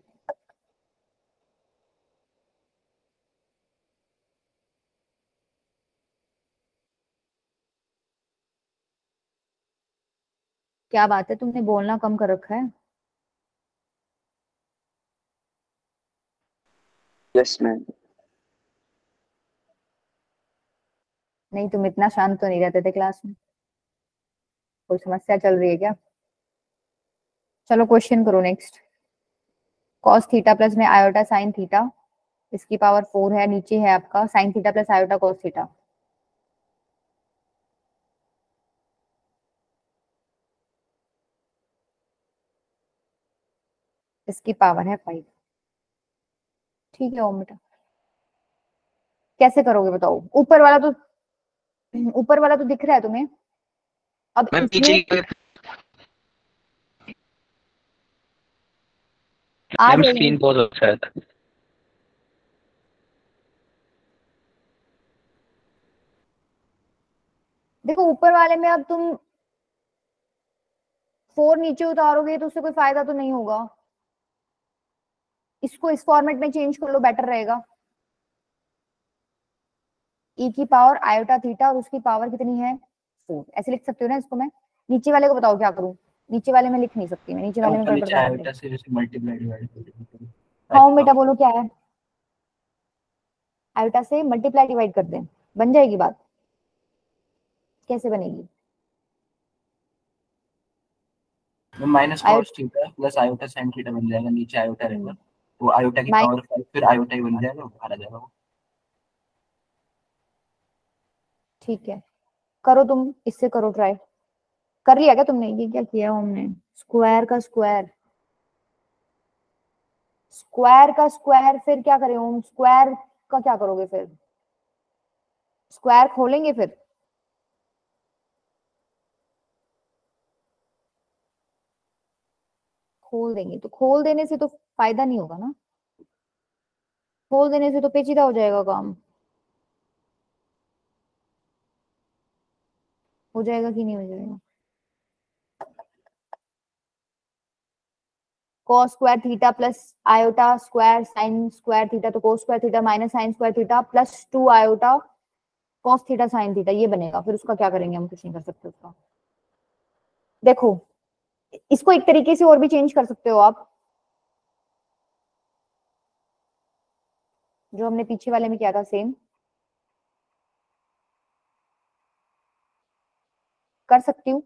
क्या बात है, तुमने बोलना कम कर रखा है। Yes ma'am. नहीं, तुम इतना शांत तो नहीं रहते थे क्लास में, कोई समस्या चल रही है क्या। चलो क्वेश्चन करो नेक्स्ट। कॉस थीटा प्लस में आयोटा साइन थीटा, इसकी पावर 4 है, नीचे है आपका sine theta plus iota cos theta. इसकी पावर है 5। ठीक है ओम बेटा, कैसे करोगे बताओ। ऊपर वाला तो दिख रहा है तुम्हें, अब मैम इसमें नीचे आ मैम जाएगी। स्क्रीन पॉज हो शायद। देखो ऊपर वाले में अब तुम 4 नीचे उतारोगे तो उससे कोई फायदा तो नहीं होगा, इसको इस फॉर्मेट में चेंज कर लो, बेटर रहेगा। e की पावर आयोटा थीटा और उसकी पावर कितनी है 4, ऐसे लिख सकते हो ना इसको। मैं नीचे वाले को बताओ क्या करूं, नीचे वाले में लिख नहीं सकती मैं, नीचे वाले में ऊपर गड़बड़ नीचे कर आयोटा देंगे। से जैसे मल्टीप्लाई डिवाइड हाँ बेटा बोलो क्या है, आयोटा से मल्टीप्लाई डिवाइड कर दें, बन जाएगी बात। कैसे बनेगी, माइनस आयो cos theta plus iota sine theta बन जाएगा, नीचे आयोटा रहेगा, वो आयोटा की माइ पावर 5 फिर आयोटा ही बन जाएगा, बाहर आ जाएगा वो। ठीक है, करो तुम इससे करो ट्राई। कर लिया क्या तुमने, ये क्या किया हमने, स्क्वायर का स्क्वायर, स्क्वायर का स्क्वायर, फिर क्या करें हम, स्क्वायर का क्या करोगे फिर, स्क्वायर खोलेंगे फिर, खोल देंगे तो खोल देने से तो फायदा नहीं होगा ना, खोल देने से तो पेचीदा हो जाएगा काम, हो जाएगा कि नहीं हो जाएगा। cos square theta plus iota square sine square theta, तो cos square theta minus sine square theta plus 2 iota cos theta sine theta, ये बनेगा। फिर उसका क्या करेंगे, हम कुछ नहीं कर सकते उसका। देखो इसको एक तरीके से और भी चेंज कर सकते हो आप, जो हमने पीछे वाले में किया था सेम कर सकती हूँ।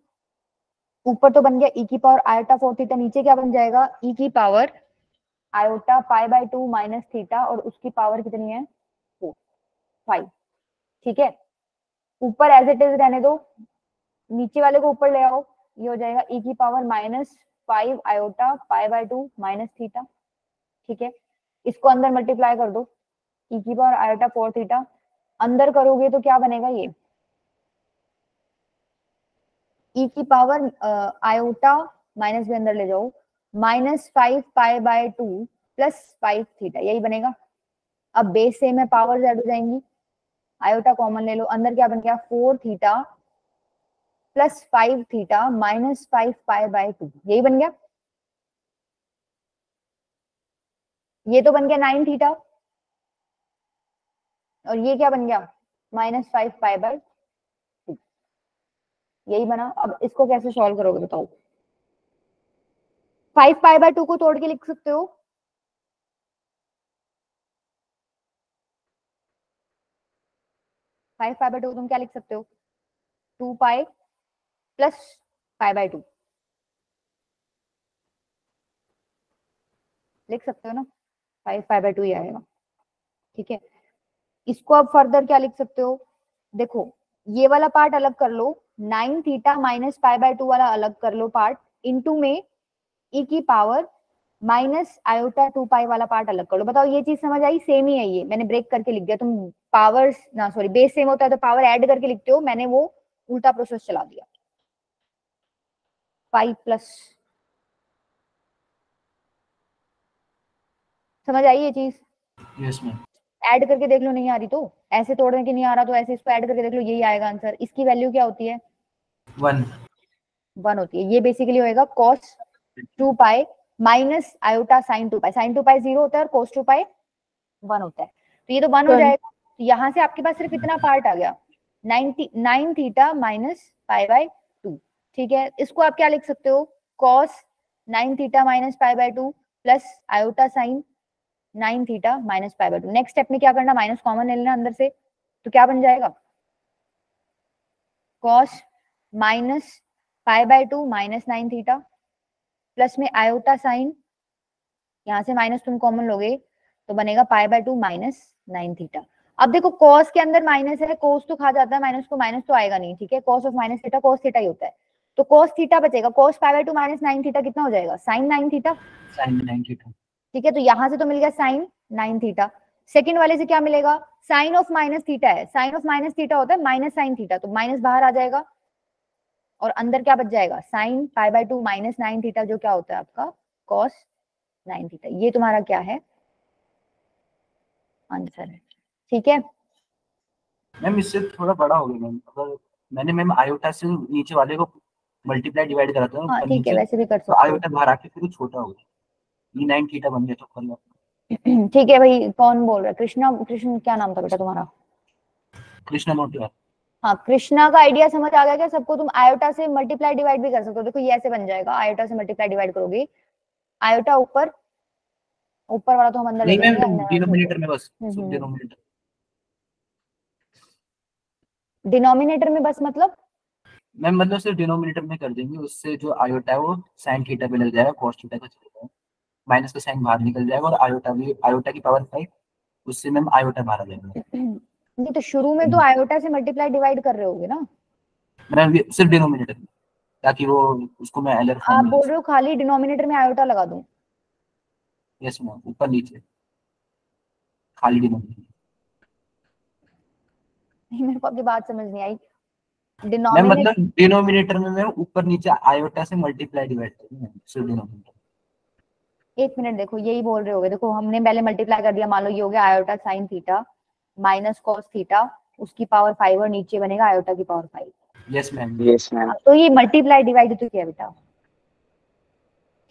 ऊपर तो बन गया e की पावर आयोटा 4 थीटा, नीचे क्या बन जाएगा e की power iota pi by 2 minus theta और उसकी पावर कितनी है 4 5। ठीक है, ऊपर एज इट इज रहने दो, नीचे वाले को ऊपर ले आओ, ये हो जाएगा e की power -5 iota pi by 2 minus theta. ठीक है, इसको अंदर मल्टीप्लाई कर दो, e की पावर आयोटा 4 थीटा, अंदर करोगे तो क्या बनेगा ये e की पावर आयोटा माइनस भी अंदर ले जाओ -5 पाई बाय 2 प्लस 5 थीटा, यही बनेगा। अब बेस सेम है, पावर ऐड हो जाएंगी, आयोटा कॉमन ले लो, अंदर क्या बन गया 4 theta plus 5 theta minus 5 pi by 2, यही बन गया। ये तो बन गया 9 थीटा और ये क्या बन गया -5 पाई बाय 2, यही बना। अब इसको कैसे सॉल्व करोगे बताओ। 5 पाई बाय 2 को तोड़ के लिख सकते हो, फाइव पाई बाय 2 तुम क्या लिख सकते हो 2 पाई प्लस पाई बाय 2 लिख सकते हो ना, 5 पाई बाय 2 ही आएगा। ठीक है, इसको अब फर्दर क्या लिख सकते हो, देखो ये वाला पार्ट अलग कर लो, 9 थीटा माइनस पाई बाय 2 वाला अलग कर लो पार्ट, इनटू में e की पावर माइनस आयोटा 2 पाई वाला पार्ट अलग कर लो। बताओ ये चीज समझ आई, सेम ही है, ये मैंने ब्रेक करके लिख दिया। तुम पावर्स ना सॉरी बेस सेम होता है तो पावर ऐड करके लिखते हो, मैंने वो उल्टा प्रोसेस चला दिया। 5 प्लस, समझ आई ये चीज, यस मैम। ऐड करके देख लो, नहीं आ रही तो ऐसे तोड़ने की नहीं आ रहा तो ऐसे इसको ऐड करके देख लो, यही आएगा आंसर। इसकी वैल्यू क्या होती है 1 होती है। ये बेसिकली होएगा cos 2 pi minus iota sin 2 पाई, sin 2 पाई 0 होता है और cos 2 पाई 1 होता है, तो ये तो 1 हो जाएगा। तो यहाँ से आपके पास सिर्फ इतना पार्ट आ गया 9 थीटा माइनस पाई बाय 2। ठीक है, इसको आप क्या लिख सकते हो cos 9 theta minus pi by 2 plus iota sin 9 theta minus pi by 2। Next step में क्या करना, माइनस कॉमन ले लेना अंदर से, तो क्या बन जाएगा cos minus pi by 2 minus 9 theta plus में आयोटा साइन, यहाँ से माइनस तुम कॉमन लोगे तो बनेगा पाई बाय 2 माइनस 9 थीटा। अब देखो cos के अंदर माइनस है, cos तो खा जाता है माइनस को, माइनस तो आएगा नहीं। ठीक है, cos of minus theta cos theta ही होता है, तो cos थीटा बचेगा, cos pi by 2 minus 9 theta कितना हो जाएगा sin 9 थीटा। ठीक है, तो यहाँ से तो मिल गया sin 9 थीटा। सेकंड वाले से क्या मिलेगा, साइन ऑफ माइनस थीटा है, साइन ऑफ माइनस थीटा होता है माइनस साइन थीटा, तो माइनस बाहर आ जाएगा और अंदर क्या बच जाएगा sine pi by 2 minus 9 theta, जो क्या होता है आपका cos 9 थीटा। ये तुम्हारा क्या है आंसर है। ठीक है, मैम इससे थोड़ा बड़ा हो गया मैम, अगर मैंने मैम आयोटा से नीचे वाले को मल्टीप्लाई डिवाइड करा था हाँ ठीक है, वैसे भी कर तो सकते आयोटा बाहर आके फिर छोटा हो गया, ये 9 थीटा बन गया तो कर लो। हो। ठीक है भाई, कौन बोल रहा है, कृष्णा, कृष्ण क्या नाम था बेटा तुम्हारा, कृष्णा मोटिया। हाँ कृष्णा का आइडिया समझ आ गया क्या सबको। तुम आयोटा से मल्टीप्लाई डिवाइड भी कर सकते हो, देखो ये ऐसे बन जाएगा, आयोटा से मल्टीप्लाई डिवाइड करोगे, आयोटा ऊपर, ऊपर वाला तो हम अंदर ले नहीं मैम लेंगे, डिनोमिनेटर में बस डिनोमिनेटर डिनोमिनेटर में बस मतलब मैम, मतलब सिर्फ डिनोमिनेटर में कर देंगे, उससे जो आयोटा है वो साइन थीटा पे लग जाएगा, cos थीटा का चला जाएगा, माइनस का साइन बाहर निकल जाएगा और आयोटा भी, आयोटा की पावर 5, उससे मैम आयोटा बाहर आ जाएगा। नहीं तो शुरू में तो आयोटा से मल्टीप्लाई डिवाइड कर रहे होगे ना, मैम सिर्फ डिनोमिनेटर में, ताकि वो उसको मैं एलर आप फॉर्म में। बोल रहे हो खाली डिनोमिनेटर में आयोटा लगा दूं। यस मैम, ऊपर नीचे खाली डिनोमिनेटर। नहीं मेरे को आपकी बात समझ नहीं आई, मैम डिनोमिनेटर मतलब डिनोमिनेटर में मैं ऊपर नीचे आयोटा से मल्टीप्लाई डिवाइड करूंगा सिर्फ डिनोमिनेटर। एक मिनट, देखो यही बोल रहे होगे, देखो हमने पहले मल्टीप्लाई कर दिया, मान लो ये हो गया iota sine theta minus cos theta, उसकी पावर 5 और नीचे बनेगा आयोटा की power 5। Yes ma'am. Yes ma'am. तो ये मल्टीप्लाई डिवाइड तो किया बेटा।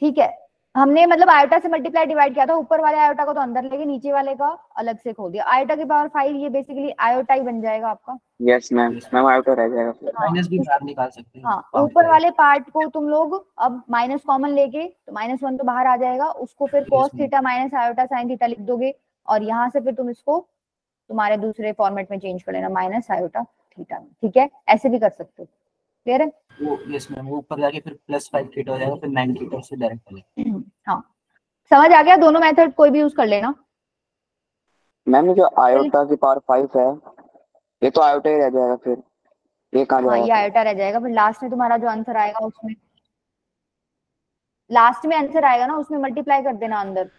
ठीक है, हमने मतलब आयोटा से मल्टीप्लाई डिवाइड किया था, ऊपर वाले आयोटा को तो अंदर लेके नीचे वाले का अलग से खोल दिया, आयोटा की पावर 5, ये बेसिकली आयोटा ही बन जाएगा आपका। यस मैम, मैम आउटर रह जाएगा फिर। माइनस भी बाहर निकाल सकते हैं। हाँ, ऊपर वाले पार्ट को तुम लोग अब माइनस कॉमन लेके, तो -1 तो बाहर आ जाएगा, उसको फिर cos theta minus iota sine theta लिख दोगे, और यहाँ से फिर तुम इसको तुम्हारे दूसरे फॉर्मेट में चेंज कर लेना माइनस आयोटा थीटा में। ठीक है, ऐसे भी कर सकते हो। क्लियर है? वो यस मैम, वो ऊपर जाके फिर +5 थीटा हो जाएगा, फिर 9 थीटा से डायरेक्ट चलेगा। हाँ समझ आ गया? दोनों मेथड कोई भी यूज कर लेना। मैम ये जो चलिए, आयोटा की पावर 5 है, ये तो आयोटा ही रह जाएगा फिर, ये कहाँ हाँ ये जाएगा? आयोटा रह जाएगा, फिर लास्ट में तुम्हारा जो आंसर आएगा उसमें, लास्ट में आंसर आएगा ना उसमें मल्टीप्लाई कर देना अंदर,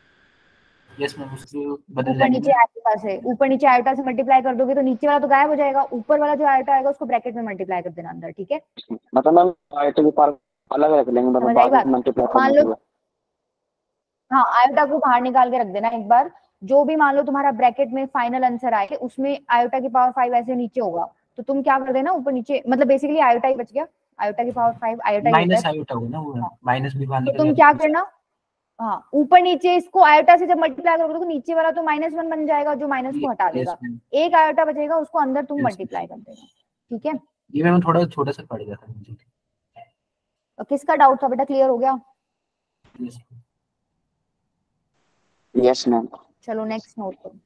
यस मैम, उसको बदल ऊपर जाएंगे नीचे ना। आयोटा से, ऊपर नीचे आयोटा से मल्टीप्लाई कर दोगे तो नीचे वाला तो गायब हो जाएगा, ऊपर वाला जो आयोटा आएगा उसको ब्रैकेट में मल्टीप्लाई कर देना अंदर, ठीक है? मतलब मैम आयोटा की पावर अलग रख लेंगे, मतलब समझ आई बाद में बात? मल्टीप्लाई मान करने लो, के बाद। हाँ आयोटा को बाहर निकाल के रख देना एक बार, जो भी मान लो तुम्हारा ब्रैकेट में फाइनल आंसर आए उसमें आयोटा की पावर 5 ऐसे नीचे होगा, तो तुम क्या कर देना ऊपर नीचे, मतलब बेसिकली आयोटा ही बच गया, आयोटा की पावर 5 आयोटा ही होता माइनस है। आयोटा होगा ना, वो हाँ, माइनस भी बाहर तो निकल तुम जाएगा क्या तो करना, हाँ ऊपर नीचे इसको आयोटा से जब मल्टीप्लाई करोगे तो नीचे वाला तो -1 बन जाएगा, जो माइनस को हटा यस देगा, मैम, एक आयोटा बचेगा उसको अंदर तुम यस मल्टीप्लाई कर देना, ठीक है? ये मैम थोड़ा छोटा सा पड़ गया था मुझे। तो किसका डाउट था बेटा, क्लियर हो गया? Yes yes ma'am. चलो नेक्स्ट नोट करो,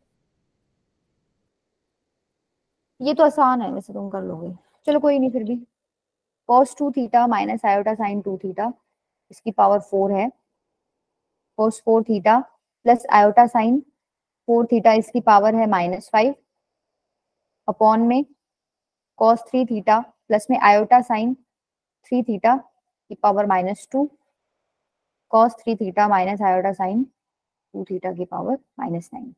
ये तो आसान है वैसे, तुम कर लोगे, चलो कोई नहीं फिर भी। cos 2 theta minus iota sign 2 theta, इसकी पावर 4 है, cos 4 theta plus iota sign 4 theta, इसकी पावर है -5, अपॉन में cos 3 थीटा प्लस में आयोटा साइन 3 थीटा की power -2, cos 3 theta minus iota sign 2 theta की पावर -9।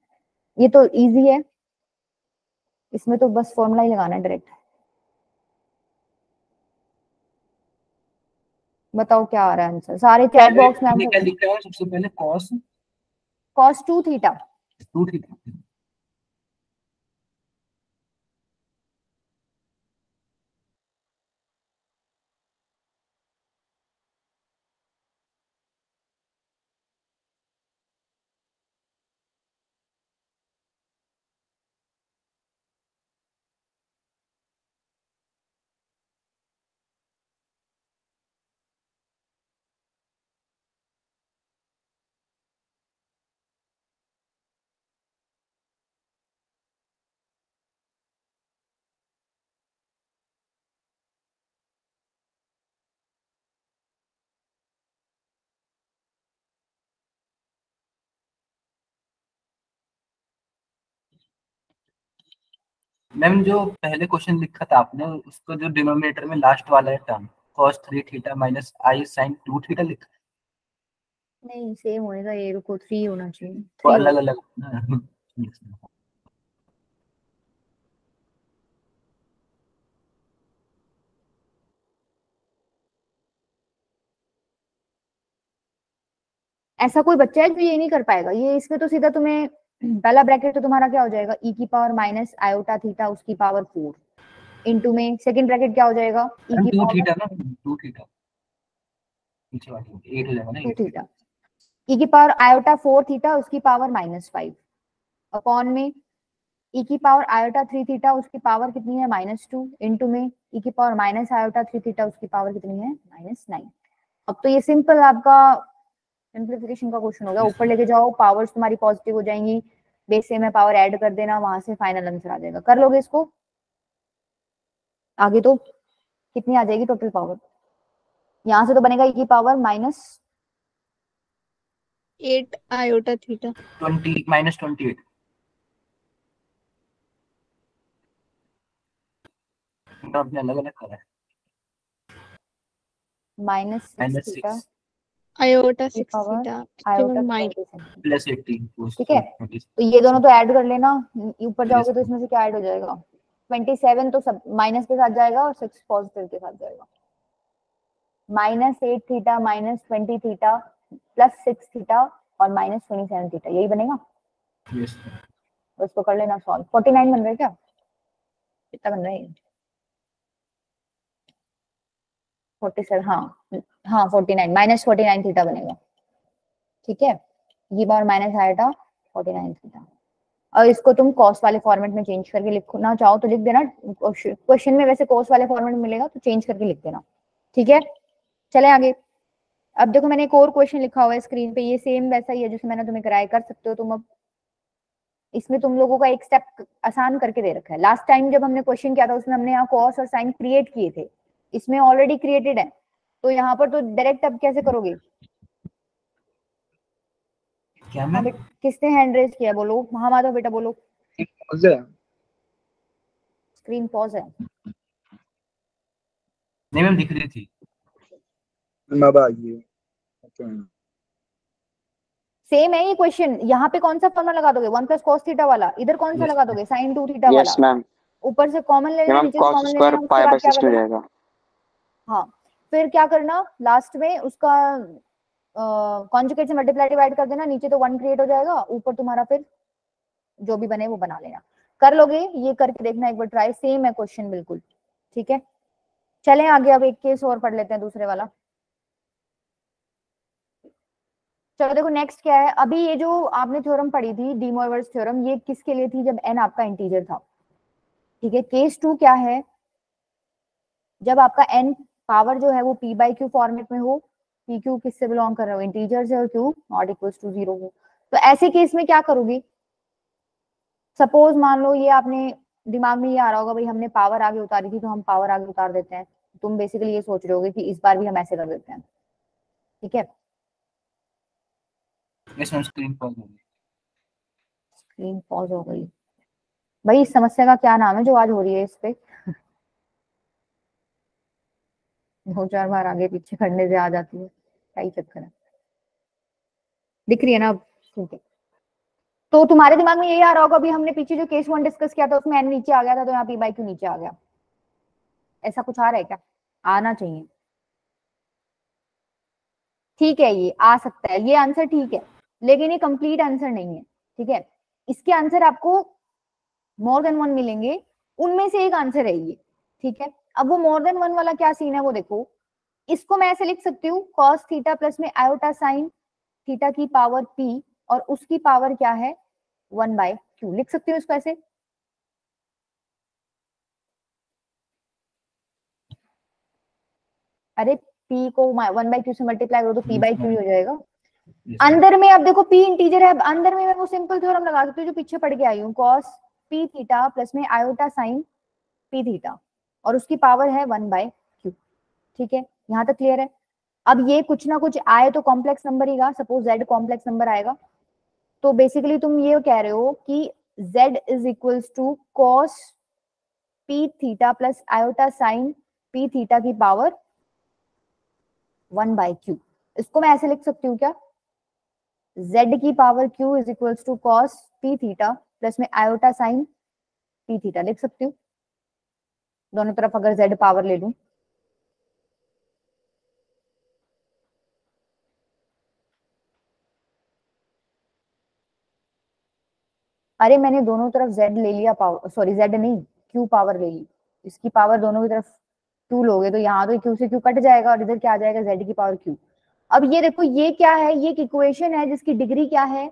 ये तो इजी है, इसमें तो बस फॉर्मूला ही लगाना है डायरेक्ट। बताओ क्या आ रहा है आंसर, सारे चैट बॉक्स में मैंने क्या आंसर। लिखा है सबसे पहले? cos 2 theta cos 2 theta. Ma'am जो पहले क्वेश्चन लिखा था आपने, उसको जो डिनोमिनेटर में लास्ट वाला है टर्म cos 3 थीटा माइनस आई साइन 2 थीटा लिखा, नहीं सेम होएगा, ये रुको 3 होना चाहिए, तो 3 अलग होगा। अलग। ऐसा कोई बच्चा है जो ये नहीं कर पाएगा, ये इसमें तो सीधा तुम्हें पहला ब्रैकेट तो तुम्हारा क्या हो जाएगा, e की पावर माइनस आयोटा थीटा उसकी पावर 4, इनटू में सेकंड ब्रैकेट क्या हो जाएगा, e की 2 पावर थीटा ना, 2 थीटा पीछे वाली 8 हो जाएगा ना, 2 8 थीटा, e की पावर आयोटा 4 थीटा उसकी पावर -5, अपॉन में e की पावर आयोटा 3 थीटा उसकी पावर कितनी है -2, इनटू में e की पावर माइनस आयोटा 3 थीटा उसकी पावर कितनी है -9। अब तो ये सिंपल आपका सिंप्लीफिकेशन का क्वेश्चन हो गया, ऊपर लेके जाओ पावर्स तुम्हारी पॉजिटिव हो जाएंगी, बेस से में पावर ऐड कर देना, वहां से फाइनल आंसर आ जाएगा, कर लोगे इसको? आगे तो कितनी आ जाएगी टोटल पावर, यहाँ से तो बनेगा e की पावर एट आयोटा थीटा। 20 -28। तो आपने अलग अलग करा है, -6 थीटा -6 आयोटा की 6 पावर थीटा आयोटा माइनस 27, +18 ठीक है? तो ये दोनों तो ऐड कर लेना, ऊपर जाओगे तो इसमें से क्या ऐड हो जाएगा, 27 तो सब माइनस के साथ जाएगा और 6 पॉजिटिव के साथ जाएगा, -8 थीटा -20 थीटा +6 थीटा और -27 थीटा, यही बनेगा। यस तो इसको कर लेना सॉल्व, 49 बन रहा है क्या, कितना बन रहा है 47, हाँ हाँ 49 -49 थीटा बनेगा, ठीक है? ये बार माइनस आएगा 49 थीटा, और इसको तुम कॉस वाले फॉर्मेट में चेंज करके लिखना चाहो तो लिख देना, क्वेश्चन में वैसे कॉस वाले फॉर्मेट में मिलेगा तो चेंज करके लिख देना, ठीक है? चले आगे। अब देखो मैंने एक और क्वेश्चन लिखा हुआ है स्क्रीन पे, ये सेम वैसा ही है जैसे मैंने तुम्हें कराया, कर सकते हो तुम। अब इसमें तुम लोगों का एक स्टेप आसान करके दे रखा है, लास्ट टाइम जब हमने क्वेश्चन किया था उसमें हमने यहाँ कॉस और साइन क्रिएट किए थे, इसमें ऑलरेडी क्रिएटेड है, तो यहाँ पर तो डायरेक्ट अब कैसे करोगे? क्या हाँ मैम? बेटा, किसने हैंड रेज किया बोलो? हाँ माधव बेटा बोलो। पॉज है। स्क्रीन पॉज है। नहीं मैम, दिख रही थी। मैम अब आ गई है। Okay ma'am. सेम है ये क्वेश्चन। यहाँ पे कौन सा फॉर्मूला लगा दोगे? 1 + cos थीटा वाला। इधर कौन सा Yes, लगा दोगे? sin 2 थीटा वाला। Yes ma'am. ऊपर से कॉमन ले ये लेना, मैम नीचे से cos कॉमन ले स्क्वायर लेना, उसके पाई बाद बाय क्या 60 हो करना? जाएगा। हाँ, फिर क्या करना लास्ट में उसका कॉन्जुगेट से मल्टीप्लाई डिवाइड कर देना, नीचे तो 1 क्रिएट हो जाएगा, ऊपर तुम्हारा फिर जो भी बने वो बना लेना। कर लोगे? ये करके देखना एक बार ट्राई, सेम है क्वेश्चन बिल्कुल। ठीक है, चलें आगे। अब एक केस और पढ़ लेते हैं, दूसरे वाला। चलो देखो नेक्स्ट क्या है। अभी ये जो आपने थ्योरम पढ़ी थी, डी मोइवर्स थ्योरम, ये किसके लिए थी? जब n आपका इंटीजर था। ठीक है, केस 2 क्या है? जब आपका n पावर जो है वो p/q फॉर्मेट में हो, pq किससे बिलोंग कर रहे हो? इंटीजर से, और q नॉट इक्वल टू 0 हो, तो ऐसे केस में क्या करोगे? सपोज मान लो ये आपने दिमाग में ये आ रहा होगा, भाई हमने पावर आगे उतारी थी तो हम पावर आगे उतार देते हैं। तुम बेसिकली ये सोच रहे होगे कि इस बार भी हम ऐसे कर देते हैं। ठीक है, यस मैम, स्क्रीन पॉज हो गई। स्क्रीन पॉज हो गई। भाई इस समस्या का क्या नाम है जो आज हो रही है इस पे? 2-4 बार आगे पीछे करने से आ जाती है, क्या ही चक्कर है? दिख रही है ना अब? ठीक है, तो तुम्हारे दिमाग में यही आ रहा होगा, अभी हमने पीछे जो केस 1 डिस्कस किया था उसमें n नीचे आ गया था, तो यहाँ p/q नीचे आ गया। ऐसा कुछ आ रहा है क्या? आना चाहिए। ठीक है, ये आ सकता है, ये आंसर ठीक है, लेकिन ये कंप्लीट आंसर नहीं है। ठीक है, इसके आंसर आपको मोर देन 1 मिलेंगे, उनमें से एक आंसर है ये। ठीक है, अब वो मोर देन 1 वाला क्या सीन है वो देखो। इसको मैं ऐसे लिख सकती हूँ, cos थीटा प्लस में आयोटा साइन थीटा की पावर p, और उसकी पावर क्या है? 1/q। लिख सकती हूँ इसको ऐसे। अरे p को 1/q से मल्टीप्लाई करो तो p/q ही हो जाएगा। अंदर में अब देखो p इंटीजर है, अब अंदर में मैं वो सिंपल थ्योरम लगा सकती हूँ जो पीछे पढ़ के आई हूँ, cos p थीटा प्लस में आयोटा साइन p थीटा, और उसकी पावर है 1/q। ठीक है, यहाँ तक क्लियर है? अब ये कुछ ना कुछ आए तो कॉम्प्लेक्स नंबर ही गा, सपोज z कॉम्प्लेक्स नंबर आएगा, तो बेसिकली तुम ये कह रहे हो कि z is equals to cos p theta plus iota sine p theta की पावर 1/q। इसको मैं ऐसे लिख सकती हूँ क्या? z की power q is equals to cos p theta plus में आयोटा साइन p थीटा लिख सकती हूँ, दोनों तरफ अगर z पावर ले लूं। अरे मैंने दोनों तरफ z ले लिया, पावर सॉरी z नहीं, q पावर ले ली। इसकी पावर दोनों की तरफ 2 लोगे तो यहाँ तो q से q कट जाएगा, और इधर क्या आ जाएगा? z की पावर q। अब ये देखो, ये क्या है? ये एक इक्वेशन है जिसकी डिग्री क्या है?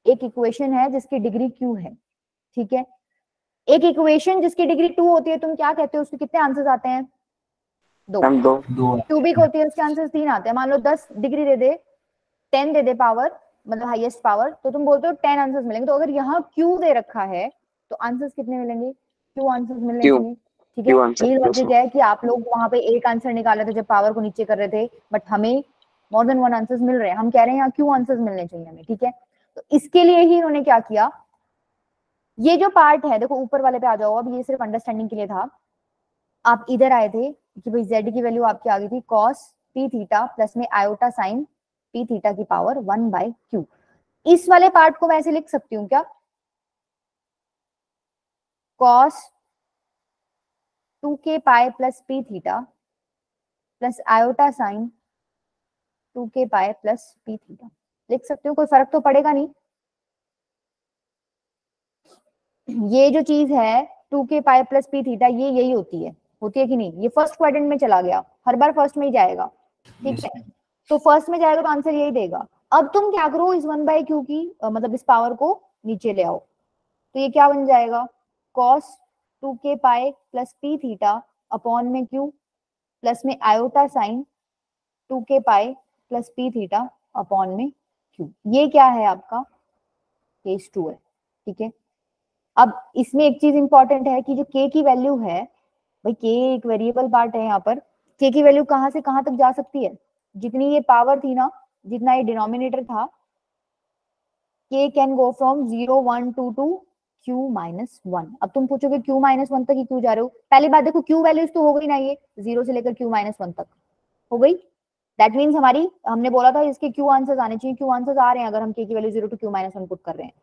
एक इक्वेशन है जिसकी डिग्री q है। ठीक है, एक इक्वेशन जिसकी डिग्री 2 होती है, तुम क्या कहते हो? उसके कितने आंसर्स आते हैं? 2। मैम 2। क्यूबिक होती है, उसके आंसर्स 3 आते हैं। मान लो 10 डिग्री दे दे, 10 दे दे पावर, मतलब हाईएस्ट पावर, तो तुम बोलते हो 10 आंसर्स मिलेंगे। तो अगर यहाँ q दे रखा है तो आंसर्स कितने मिलेंगे? q आंसर्स मिलने क्यू चाहिए। ठीक है, क्यू आंसर यही यस लॉजिक मैम। है कि आप लोग वहां पे एक आंसर निकाले थे जब पावर को नीचे कर रहे थे, बट हमें मोर देन 1 आंसर्स मिल रहे हैं, हम कह रहे हैं यहाँ q आंसर्स मिलने चाहिए हमें। ठीक है, तो इसके लिए ही इन्होंने क्या किया, ये जो पार्ट है देखो, ऊपर वाले पे आ जाओ। अब ये सिर्फ अंडरस्टैंडिंग के लिए था। आप इधर आए थे कि भाई z की वैल्यू आपकी आ गई थी cos p थीटा प्लस में आयोटा साइन p थीटा की पावर 1/q। इस वाले पार्ट को मैं ऐसे लिख सकती हूँ क्या? cos 2k pi plus p theta plus iota sign 2k pi plus p theta लिख सकती हूँ, कोई फर्क तो पड़ेगा नहीं। ये जो चीज है 2k pi plus p theta, ये यही होती है कि नहीं? ये फर्स्ट क्वाड्रेंट में चला गया, हर बार फर्स्ट में ही जाएगा। ठीक Yes, है, तो फर्स्ट में जाएगा तो आंसर यही देगा। अब तुम क्या करो, इस 1/q की मतलब इस पावर को नीचे ले आओ, तो ये क्या बन जाएगा? cos 2k pi plus p theta upon में q प्लस में iota sign 2k pi plus p theta upon में q। ये क्या है? आपका केस 2 है। ठीक है, अब इसमें एक चीज इंपॉर्टेंट है कि जो k की वैल्यू है, भाई k एक वेरिएबल पार्ट है यहाँ पर, k की वैल्यू कहाँ से कहाँ तक जा सकती है, जितनी ये पावर थी ना, जितना ये डिनोमिनेटर था, k can go from 0 1 2 to q minus 1। अब तुम पूछोगे q माइनस 1 तक ही क्यों जा रहे हो? पहली बात देखो q वैल्यूज तो हो गई ना, ये 0 से लेकर q माइनस 1 तक हो गई। दैट मीन्स हमारी, हमने बोला था इसके q आंसर्स आने चाहिए, q आंसर्स आ रहे हैं अगर हम k की value 0 to q minus 1 put कर रहे हैं।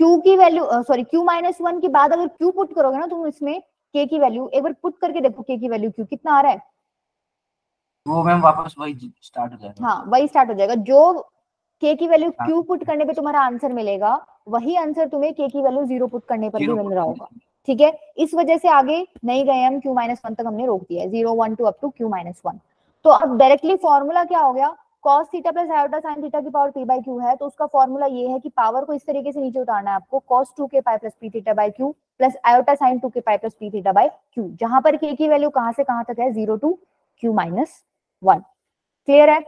q की वैल्यू सॉरी q माइनस 1 के बाद अगर q पुट करोगे ना तुम इसमें k की वैल्यू, एक बार पुट करके देखो k की वैल्यू q कितना आ रहा है, वो मैम वापस वही स्टार्ट हो जाएगा। हाँ वही स्टार्ट हो जाएगा। जो k की वैल्यू q पुट करने पे तुम्हारा आंसर मिलेगा, वही आंसर तुम्हें k की वैल्यू 0 पुट करने पर भी जीरो मिल रहा होगा। ठीक है, इस वजह से आगे नहीं गए हम, q माइनस 1 तक हमने रोक दिया है, 0 1 2 अप टू q माइनस 1। तो अब डायरेक्टली फॉर्मूला क्या हो गया, cos theta plus iota sin theta की पावर p बाय q है, तो उसका फॉर्मूला ये है कि पावर को इस तरीके से नीचे उतारना है आपको, cos 2k pi plus p theta by q plus iota sin 2k pi plus p theta by q, जहां पर k की वैल्यू कहां से कहां तक है, 0 टू q माइनस 1। क्लियर है,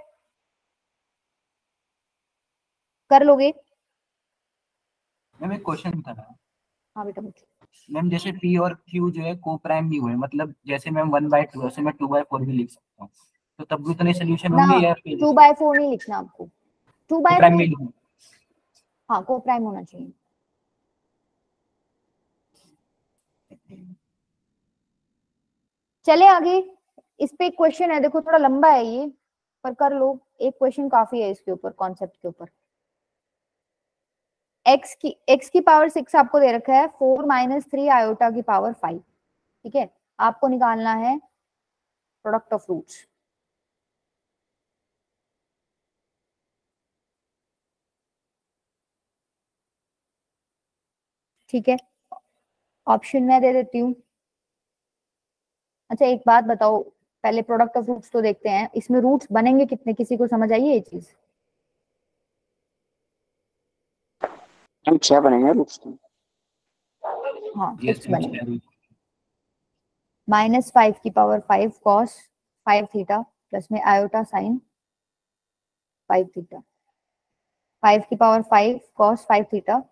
कर लोगे? मैम एक क्वेश्चन था ना हाँ बेटा पूछो। मैम, जैसे p और q जो है को प्राइम नहीं हुए, मतलब जैसे मैम 1/2 वैसे मैं 2/4 भी लिख सकता हूँ, तो तब भी उतने सोल्यूशन ना होंगे या फिर 2/4 नहीं लिखना आपको, 2/4 प्राइम में लिखूं? हाँ को प्राइम होना चाहिए। चले आगे, इस पे एक क्वेश्चन है, देखो थोड़ा लंबा है ये, पर कर लो, एक क्वेश्चन काफी है इसके ऊपर, कॉन्सेप्ट के ऊपर। x की पावर 6 आपको दे रखा है, 4 माइनस 3 आयोटा की पावर 5। ठीक है, आपको निकालना है प्रोडक्ट ऑफ रूट्स। ठीक है, ऑप्शन मैं दे देती हूँ। अच्छा एक बात बताओ, पहले प्रोडक्ट ऑफ रूट्स तो देखते हैं, इसमें रूट्स बनेंगे कितने, किसी को समझ आई है ये चीज? हम 6 बनेंगे रूट्स तो। हाँ ये 6 बनेंगे। सेम माइनस 5 की पावर 5 कॉस 5 थीटा प्लस में आयोटा साइन 5 थीटा, 5 की power 5 cos 5 theta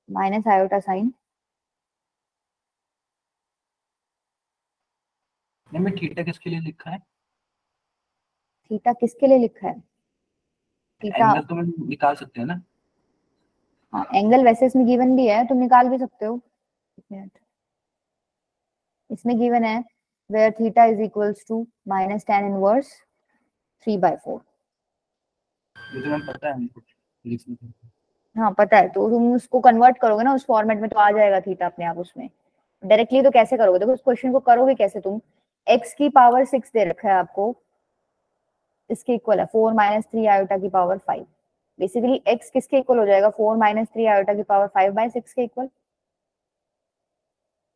minus iota sign. Ma'am theta किसके लिए लिखा है? थीटा किसके लिए लिखा है? थीटा, एंगल तो मैम निकाल सकते हैं ना? हाँ एंगल वैसे इसमें गिवन भी है, तुम निकाल भी सकते हो। एक मिनट, इसमें गिवन है where theta is equals to minus tan inverse 3/4। ये तो मैम पता है हमको लिखने को। हाँ पता है, तो तुम उसको कन्वर्ट करोगे ना उस फॉर्मेट में तो आ जाएगा थीटा अपने आप उसमें। डायरेक्टली तो कैसे करोगे, देखो उस क्वेश्चन को करोगे कैसे तुम, x की पावर 6 दे रखा है आपको, इसके इक्वल है 4 माइनस 3 आयोटा की पावर 5। बेसिकली x किसके इक्वल हो जाएगा, 4 माइनस 3 आयोटा की पावर 5/6 के इक्वल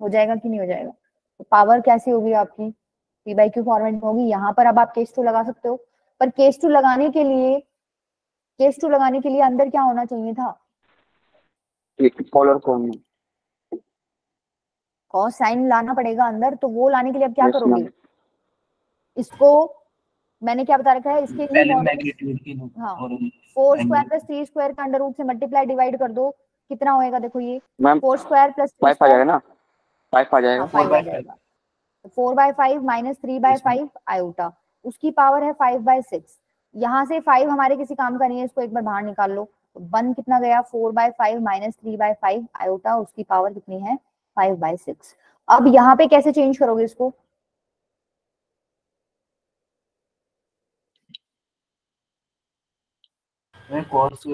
हो जाएगा कि नहीं हो जाएगा? तो पावर कैसी होगी आपकी, p बाई क्यू फॉर्मेट में होगी। यहाँ पर अब आप केस टू लगा सकते हो, पर केस टू लगाने के लिए, केस टू लगाने के लिए अंदर क्या होना चाहिए था, पोलर फॉर्म में। कॉस साइन लाना पड़ेगा अंदर, तो वो लाने के लिए अब क्या यस करोगे, मैम। इसको मैंने क्या बता रखा है, इसके लिए पहले मॉडुलस, मैग्नीट्यूड की हाँ और 4 स्क्वायर एंगल प्लस 3 स्क्वायर का अंडर रूट से मल्टीप्लाई डिवाइड कर दो, कितना होएगा देखो ये, मैम 4 स्क्वायर प्लस 3 5 आ स्क्वायर, जाएगा ना, 5 आ हाँ जाएगा। 5 आ 4/5 जाएगा। 4/5 माइनस 3/5 आयोटा, उसकी पावर है 5/6। यहाँ से 5 हमारे किसी काम का नहीं है, इसको एक बार बाहर निकाल लो, तो 1 कितना गया, 4/5 माइनस 3/5 आयोटा, उसकी पावर कितनी है 5/6। अब यहाँ पे कैसे चेंज करोगे इसको, cos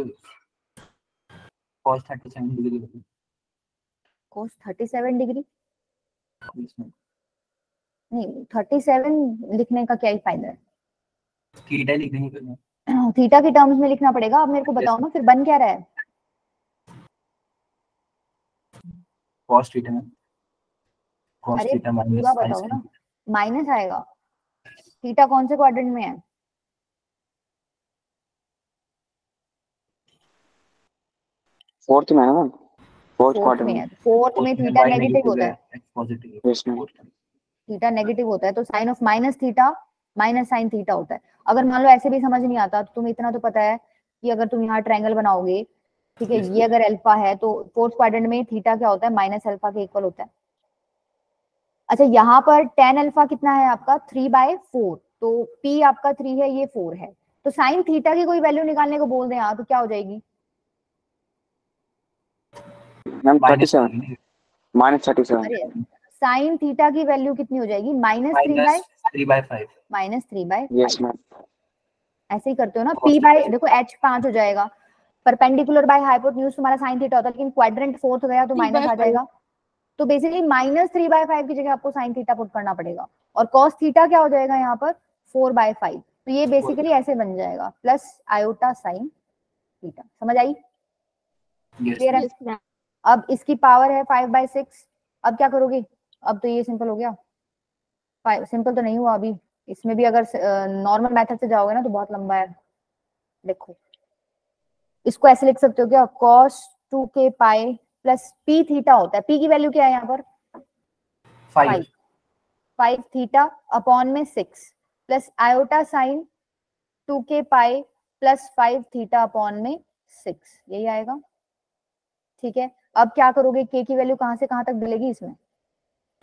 37 डिग्री cos 37 डिग्री, इसमें नहीं 37 लिखने का क्या ही फायदा है, थीटा लिख देंगे फिर। थीटा के टर्म्स में लिखना पड़ेगा। अब मेरे को बताओ ना फिर बन क्या रहा है, cos थीटा में cos अरे थीटा पूरा माइनस बताओ ना, माइनस आएगा, थीटा कौन से क्वाड्रेंट में है, फोर्थ में है ना, फोर्थ फोर्थ क्वार्टर में में। है, फोर्थ में थीटा y नेगेटिव नेगेटिव होता है, है, x पॉजिटिव है। Yes ma'am. थीटा नेगेटिव होता है, तो sine of minus theta minus sine theta होता है। अगर मान लो ऐसे भी समझ नहीं आता तो तुम्हें इतना तो पता है कि अगर तुम यहाँ ट्रायंगल बनाओगे ठीक है, ये अगर अल्फा है तो फोर्थ क्वाड्रेंट में थीटा क्या होता है, माइनस अल्फा के इक्वल होता है। अच्छा, यहाँ पर टेन अल्फा कितना है आपका, 3/4, तो P आपका 3 है, ये 4 है, तो साइन थीटा की कोई वैल्यू निकालने को बोल दें यहाँ तो क्या हो जाएगी, मैम माइनस 37 -37 अरे साइन थीटा की वैल्यू कितनी हो जाएगी, -3/5 यस मैम ऐसे ही करते हो ना, P बाय देखो H 5 हो जाएगा, परपेंडिकुलर बाय हाइपोटेन्यूज तुम्हारा साइन थीटा होता है, लेकिन क्वाड्रेंट फोर्थ गया तो माइनस आ जाएगा, तो बेसिकली -3/5 की जगह आपको साइन थीटा पुट करना पड़ेगा, और कॉस थीटा क्या हो जाएगा यहाँ पर 4/5, तो ये बेसिकली ऐसे बन जाएगा प्लस आयोटा साइन थीटा। समझ आई, क्लियर है? Yes ma'am. अब इसकी पावर है 5/6, अब क्या करोगे, अब तो ये सिंपल हो गया, सिंपल तो नहीं हुआ अभी, इसमें भी अगर नॉर्मल मेथड से जाओगे ना तो बहुत लंबा है। देखो इसको ऐसे लिख सकते हो क्या, cos 2k pi plus p theta होता है, p की वैल्यू क्या है यहाँ पर 5 थीटा अपॉन में 6 plus iota sign 2k pi plus 5 theta upon में 6, यही आएगा। ठीक है, अब क्या करोगे, k की वैल्यू कहां से कहां तक मिलेगी इसमें,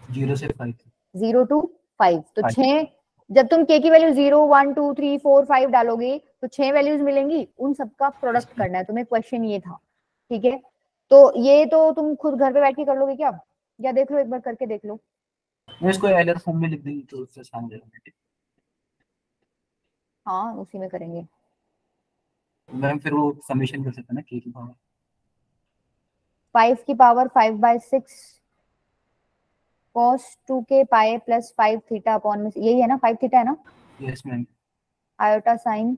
0 से 5, 0 to 5, तो 5। 6, जब तुम k की वैल्यू 0 1 2 3 4 5 डालोगे तो 6 वैल्यूज मिलेंगी, उन सबका प्रोडक्ट करना है तुम्हें, क्वेश्चन ये था। ठीक है, तो ये तो तुम खुद घर पे बैठ के कर लोगे क्या, या देख लो एक बार करके देख लो, मैं इसको एलर फॉर्म में लिख देंगे तो उससे आसान हो जाएगा। हाँ उसी में करेंगे। मैम फिर वो समेशन कर सकते हैं ना k की पावर 5 की power 5/6 cos 2k pi plus 5 theta upon में, यही है ना, 5 थीटा है ना, yes ma'am iota sine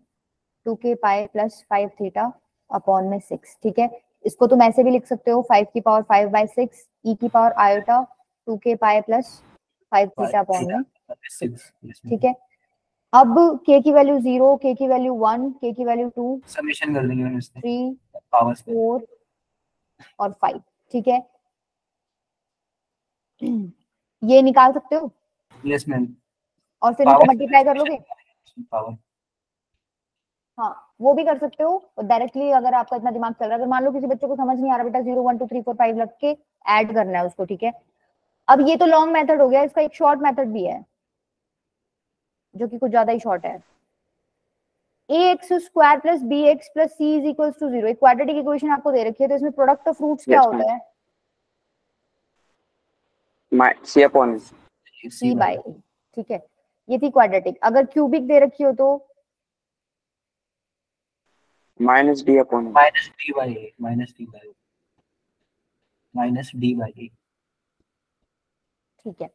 2k pi plus 5 theta upon में 6। ठीक है, इसको तुम ऐसे भी लिख सकते हो, 5 की पावर 5/6 e की power iota 2k pi plus 5 theta upon में 6। ठीक है, अब k की वैल्यू 0, k की वैल्यू 1, k की वैल्यू 2, समेशन कर देंगे मैम इसमें 3 पावर से 4 और 5। ठीक है, ये निकाल सकते हो, यस मैम और फिर इनको मल्टीप्लाई कर लोगे, पावर हाँ वो भी कर सकते हो, और डायरेक्टली अगर आपका इतना दिमाग चल रहा है, अगर मान लो किसी बच्चे को समझ नहीं आ रहा, बेटा 0 1 2 3 4 5 लग के ऐड करना है उसको। ठीक है, अब ये तो लॉन्ग मेथड हो गया, इसका एक शॉर्ट मेथड भी है जो कि कुछ ज्यादा ही शॉर्ट है, ax square plus bx plus c is equals to 0, एक क्वाड्रेटिक इक्वेशन आपको दे रखी है, तो इसमें प्रोडक्ट ऑफ रूट्स क्या Yes, होता है, C upon c by a। ठीक है, ये थी क्वाड्रेटिक, अगर क्यूबिक दे रखी हो तो -D upon minus D by A minus D by A. ठीक है,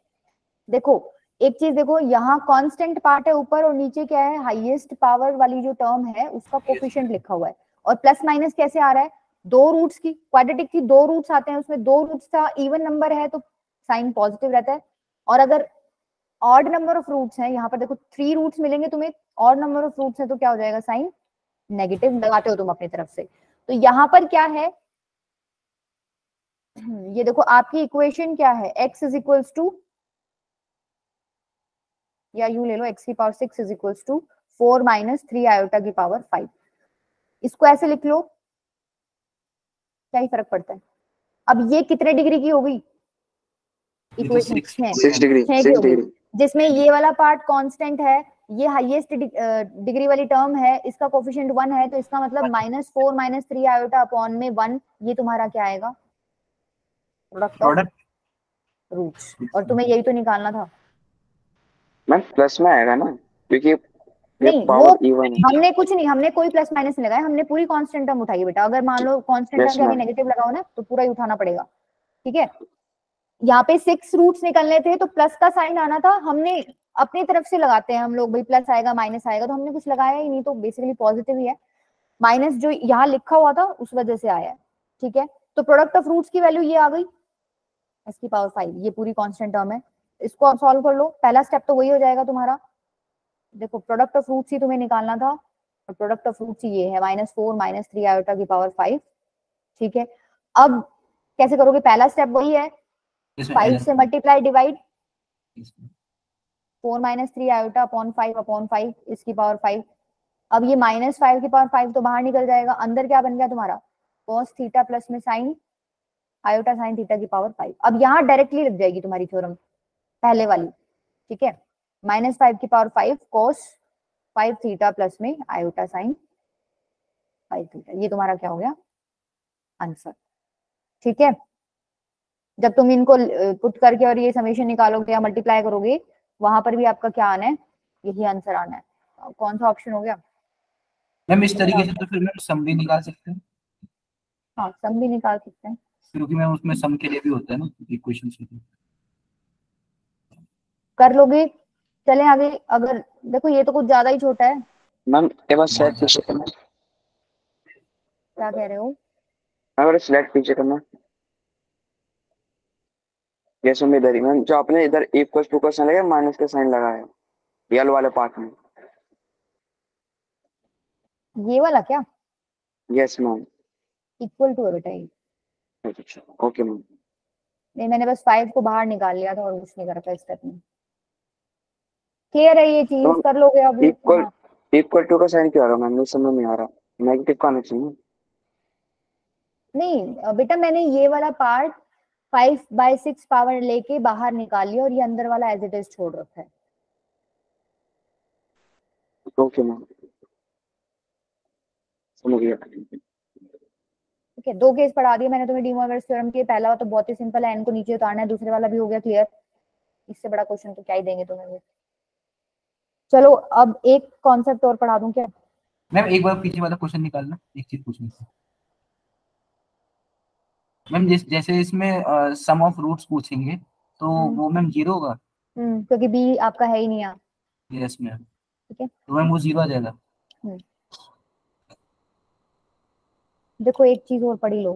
देखो एक चीज देखो, यहाँ कांस्टेंट पार्ट है ऊपर, और नीचे क्या है, हाईएस्ट पावर वाली जो टर्म है उसका कोफिशिएंट लिखा हुआ है, और प्लस माइनस कैसे आ रहा है, दो रूट्स की, क्वाड्रेटिक की दो रूट्स आते हैं, उसमें दो रूट्स का इवन नंबर है तो साइन पॉजिटिव रहता है, और अगर ऑड नंबर ऑफ रूट्स है, यहाँ पर देखो 3 रूट्स मिलेंगे तुम्हें, ऑड नंबर ऑफ रूट्स है तो क्या हो जाएगा, साइन नेगेटिव लगाते हो तुम अपनी तरफ से। तो यहाँ पर क्या है, ये देखो आपकी इक्वेशन क्या है, x इज इक्वल्स टू, या यूं ले लो, x की power 6 is equals to 4 minus 3 iota की पावर 5, इसको ऐसे लिख लो, क्या ही फर्क पड़ता है। अब ये कितने डिग्री की होगी इक्वेशन, 6 डिग्री जिसमें ये वाला पार्ट कांस्टेंट है, ये हाईएस्ट डिग्री वाली टर्म है, इसका कोफिशिएंट 1 है, तो इसका मतलब -4 माइनस 3 आयोटा अपॉन में 1, ये तुम्हारा क्या आएगा, प्रोडक्ट ऑफ रूट्स, और तुम्हें यही तो निकालना था। मैम प्लस में आएगा ना, क्योंकि नहीं वो पावर इवन है। हमने कुछ नहीं, हमने कोई प्लस माइनस नहीं लगाया, हमने पूरी कांस्टेंट टर्म उठाई बेटा, अगर मान लो कांस्टेंट टर्म के आगे नेगेटिव लगाओ ना तो पूरा ही उठाना पड़ेगा। ठीक है, यहाँ पे 6 रूट्स निकलने थे तो प्लस का साइन आना था, हमने अपनी तरफ से लगाते हैं हम लोग, भाई प्लस आएगा माइनस आएगा, तो हमने कुछ लगाया ही नहीं, तो बेसिकली पॉजिटिव ही है, माइनस जो यहाँ लिखा हुआ था उस वजह से आया है। ठीक है, तो प्रोडक्ट ऑफ रूट्स की वैल्यू ये आ गई, इसकी पावर 5, ये पूरी कांस्टेंट टर्म है, इसको आप सॉल्व कर लो, पहला स्टेप तो वही हो जाएगा तुम्हारा। देखो प्रोडक्ट ऑफ रूट्स ही तुम्हें निकालना था, और प्रोडक्ट ऑफ रूट्स ये है -4 माइनस 3 आयोटा की पावर 5। ठीक है, अब कैसे करोगे, पहला स्टेप वही है, 5 से multiply divide, 4 minus 3 iota upon 5 इसकी पावर 5। अब ये -5 की पावर 5 तो बाहर निकल जाएगा, अंदर क्या बन गया तुम्हारा cos थीटा प्लस में साइन आयोटा साइन थीटा की पावर 5। अब यहाँ डायरेक्टली लग जाएगी तुम्हारी थ्योरम पहले वाली, ठीक है। -5 की पावर 5 cos 5 थीटा प्लस में आयोटा साइन 5 थीटा, ये तुम्हारा क्या हो गया आंसर, ठीक है। जब तुम इनको पुट करके और ये समेशन निकालोगे या मल्टीप्लाई करोगे, वहां पर भी आपका क्या आना है, यही आंसर आना है। कौन सा ऑप्शन हो गया मैम? इस तरीके से तो फिर मैम सम भी निकाल सकते हैं, हाँ सम भी निकाल सकते हैं। क्योंकि मैम उसमें सम के लिए भी होता है ना इक्वेशन से। कर लोगे, चले आगे। अगर देखो ये तो कुछ ज्यादा ही छोटा है। मैम एक बार स्लाइड पीछे करना, क्या कह रहे हो? अगर स्लाइड पीछे करना। यस मैम इधर ही मैम, जो आपने इधर इक्वल टू का साइन लगाया, माइनस का साइन लगाया है येलो वाले पार्ट में। ये वाला क्या यस मैम। इक्वल टू है बेटा ये? अच्छा ओके मैम। नहीं, मैंने बस 5 को बाहर निकाल लिया था और कुछ नहीं करा था स्टेप में। क्लियर है ये चीज? तो कर लोगे अब? इक्वल हाँ। इक्वल टू का साइन क्यों आ रहा है मैम? मुझे समझ नहीं आ रहा, नेगेटिव का आना चाहिए। नहीं बेटा, मैंने ये वाला पार्ट 5/6 पावर लेके बाहर निकाल लिया और ये अंदर वाला एज इट इज छोड़ रखा है। ओके मैम समझ गया। ठीक है, 2 केस पढ़ा दिए मैंने तुम्हें डीमोइवर्स थ्योरम के। पहला तो बहुत ही सिंपल है, n को नीचे उतारना है। दूसरे वाला भी हो गया क्लियर। इससे बड़ा क्वेश्चन तो क्या ही देंगे तुम्हें वो। चलो अब एक कॉन्सेप्ट और पढ़ा दूं क्या? मैम एक बार पीछे वाला क्वेश्चन निकालना, एक चीज पूछनी थी मैम। जैसे इसमें सम ऑफ रूट्स पूछेंगे तो वो मैम 0 होगा? क्योंकि बी आपका है ही नहीं यहाँ। Yes ma'am. ठीक है, तो मैम वो 0 आ जाएगा। देखो एक चीज और पढ़ी लो।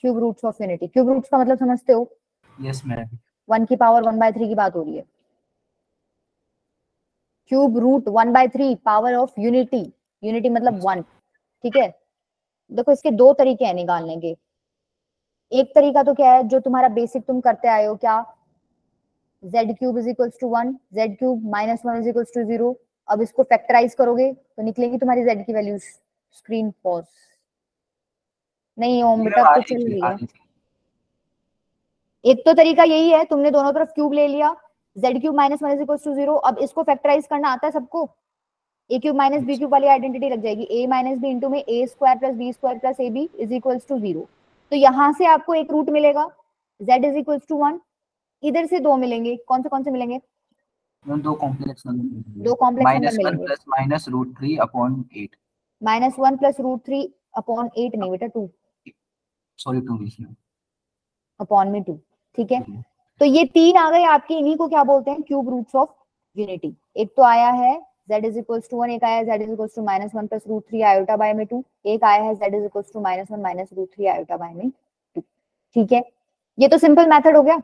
Cube roots of unity. Cube roots का मतलब समझते हो? Yes ma'am. 1 की पावर 1/3 की बात हो रही है। Cube root 1/3 power of unity. Unity मतलब 1, ठीक है। देखो इसके 2 तरीके हैं निकालने के। एक तरीका तो क्या है, जो तुम्हारा बेसिक तुम करते आए हो, क्या z cube is equals to 1, z cube -1 is equals to 0। अब इसको फैक्टराइज करोगे तो निकलेगी तुम्हारी z की वैल्यूज। स्क्रीन पॉज नहीं ओम बेटा, कुछ चल रही है। एक तो तरीका यही है, तुमने दोनों तरफ क्यूब ले लिया, z cube -1 is equals to 0। अब इसको फैक्टराइज करना आता है सबको? a cube minus B cube वाली आइडेंटिटी लग जाएगी। a माइनस बी इंटू में a square plus B square plus A B is equals to 0। तो यहाँ से आपको एक रूट मिलेगा, z इज इक्वल्स टू 1। इधर से 2 मिलेंगे। कौन से मिलेंगे? दो कॉम्प्लेक्स नंबर, दो कॉम्प्लेक्स नंबर -1 मिलेंगे। Plus -√3 upon 8। -1 प्लस √3 अपॉन 8 नहीं बेटा, 2 सॉरी 2 इसमें अपॉन में 2, ठीक है। तो ये 3 आ गए आपके, इन्हीं को क्या बोलते हैं? Cube roots of unity. एक तो आया है z इज इक्वल्स टू 1, एक आया है z is equals to -1 plus √3 iota by में 2, एक आया है z is equals to -1 minus √3 iota by में 2, ठीक है। ये तो सिंपल मेथड हो गया।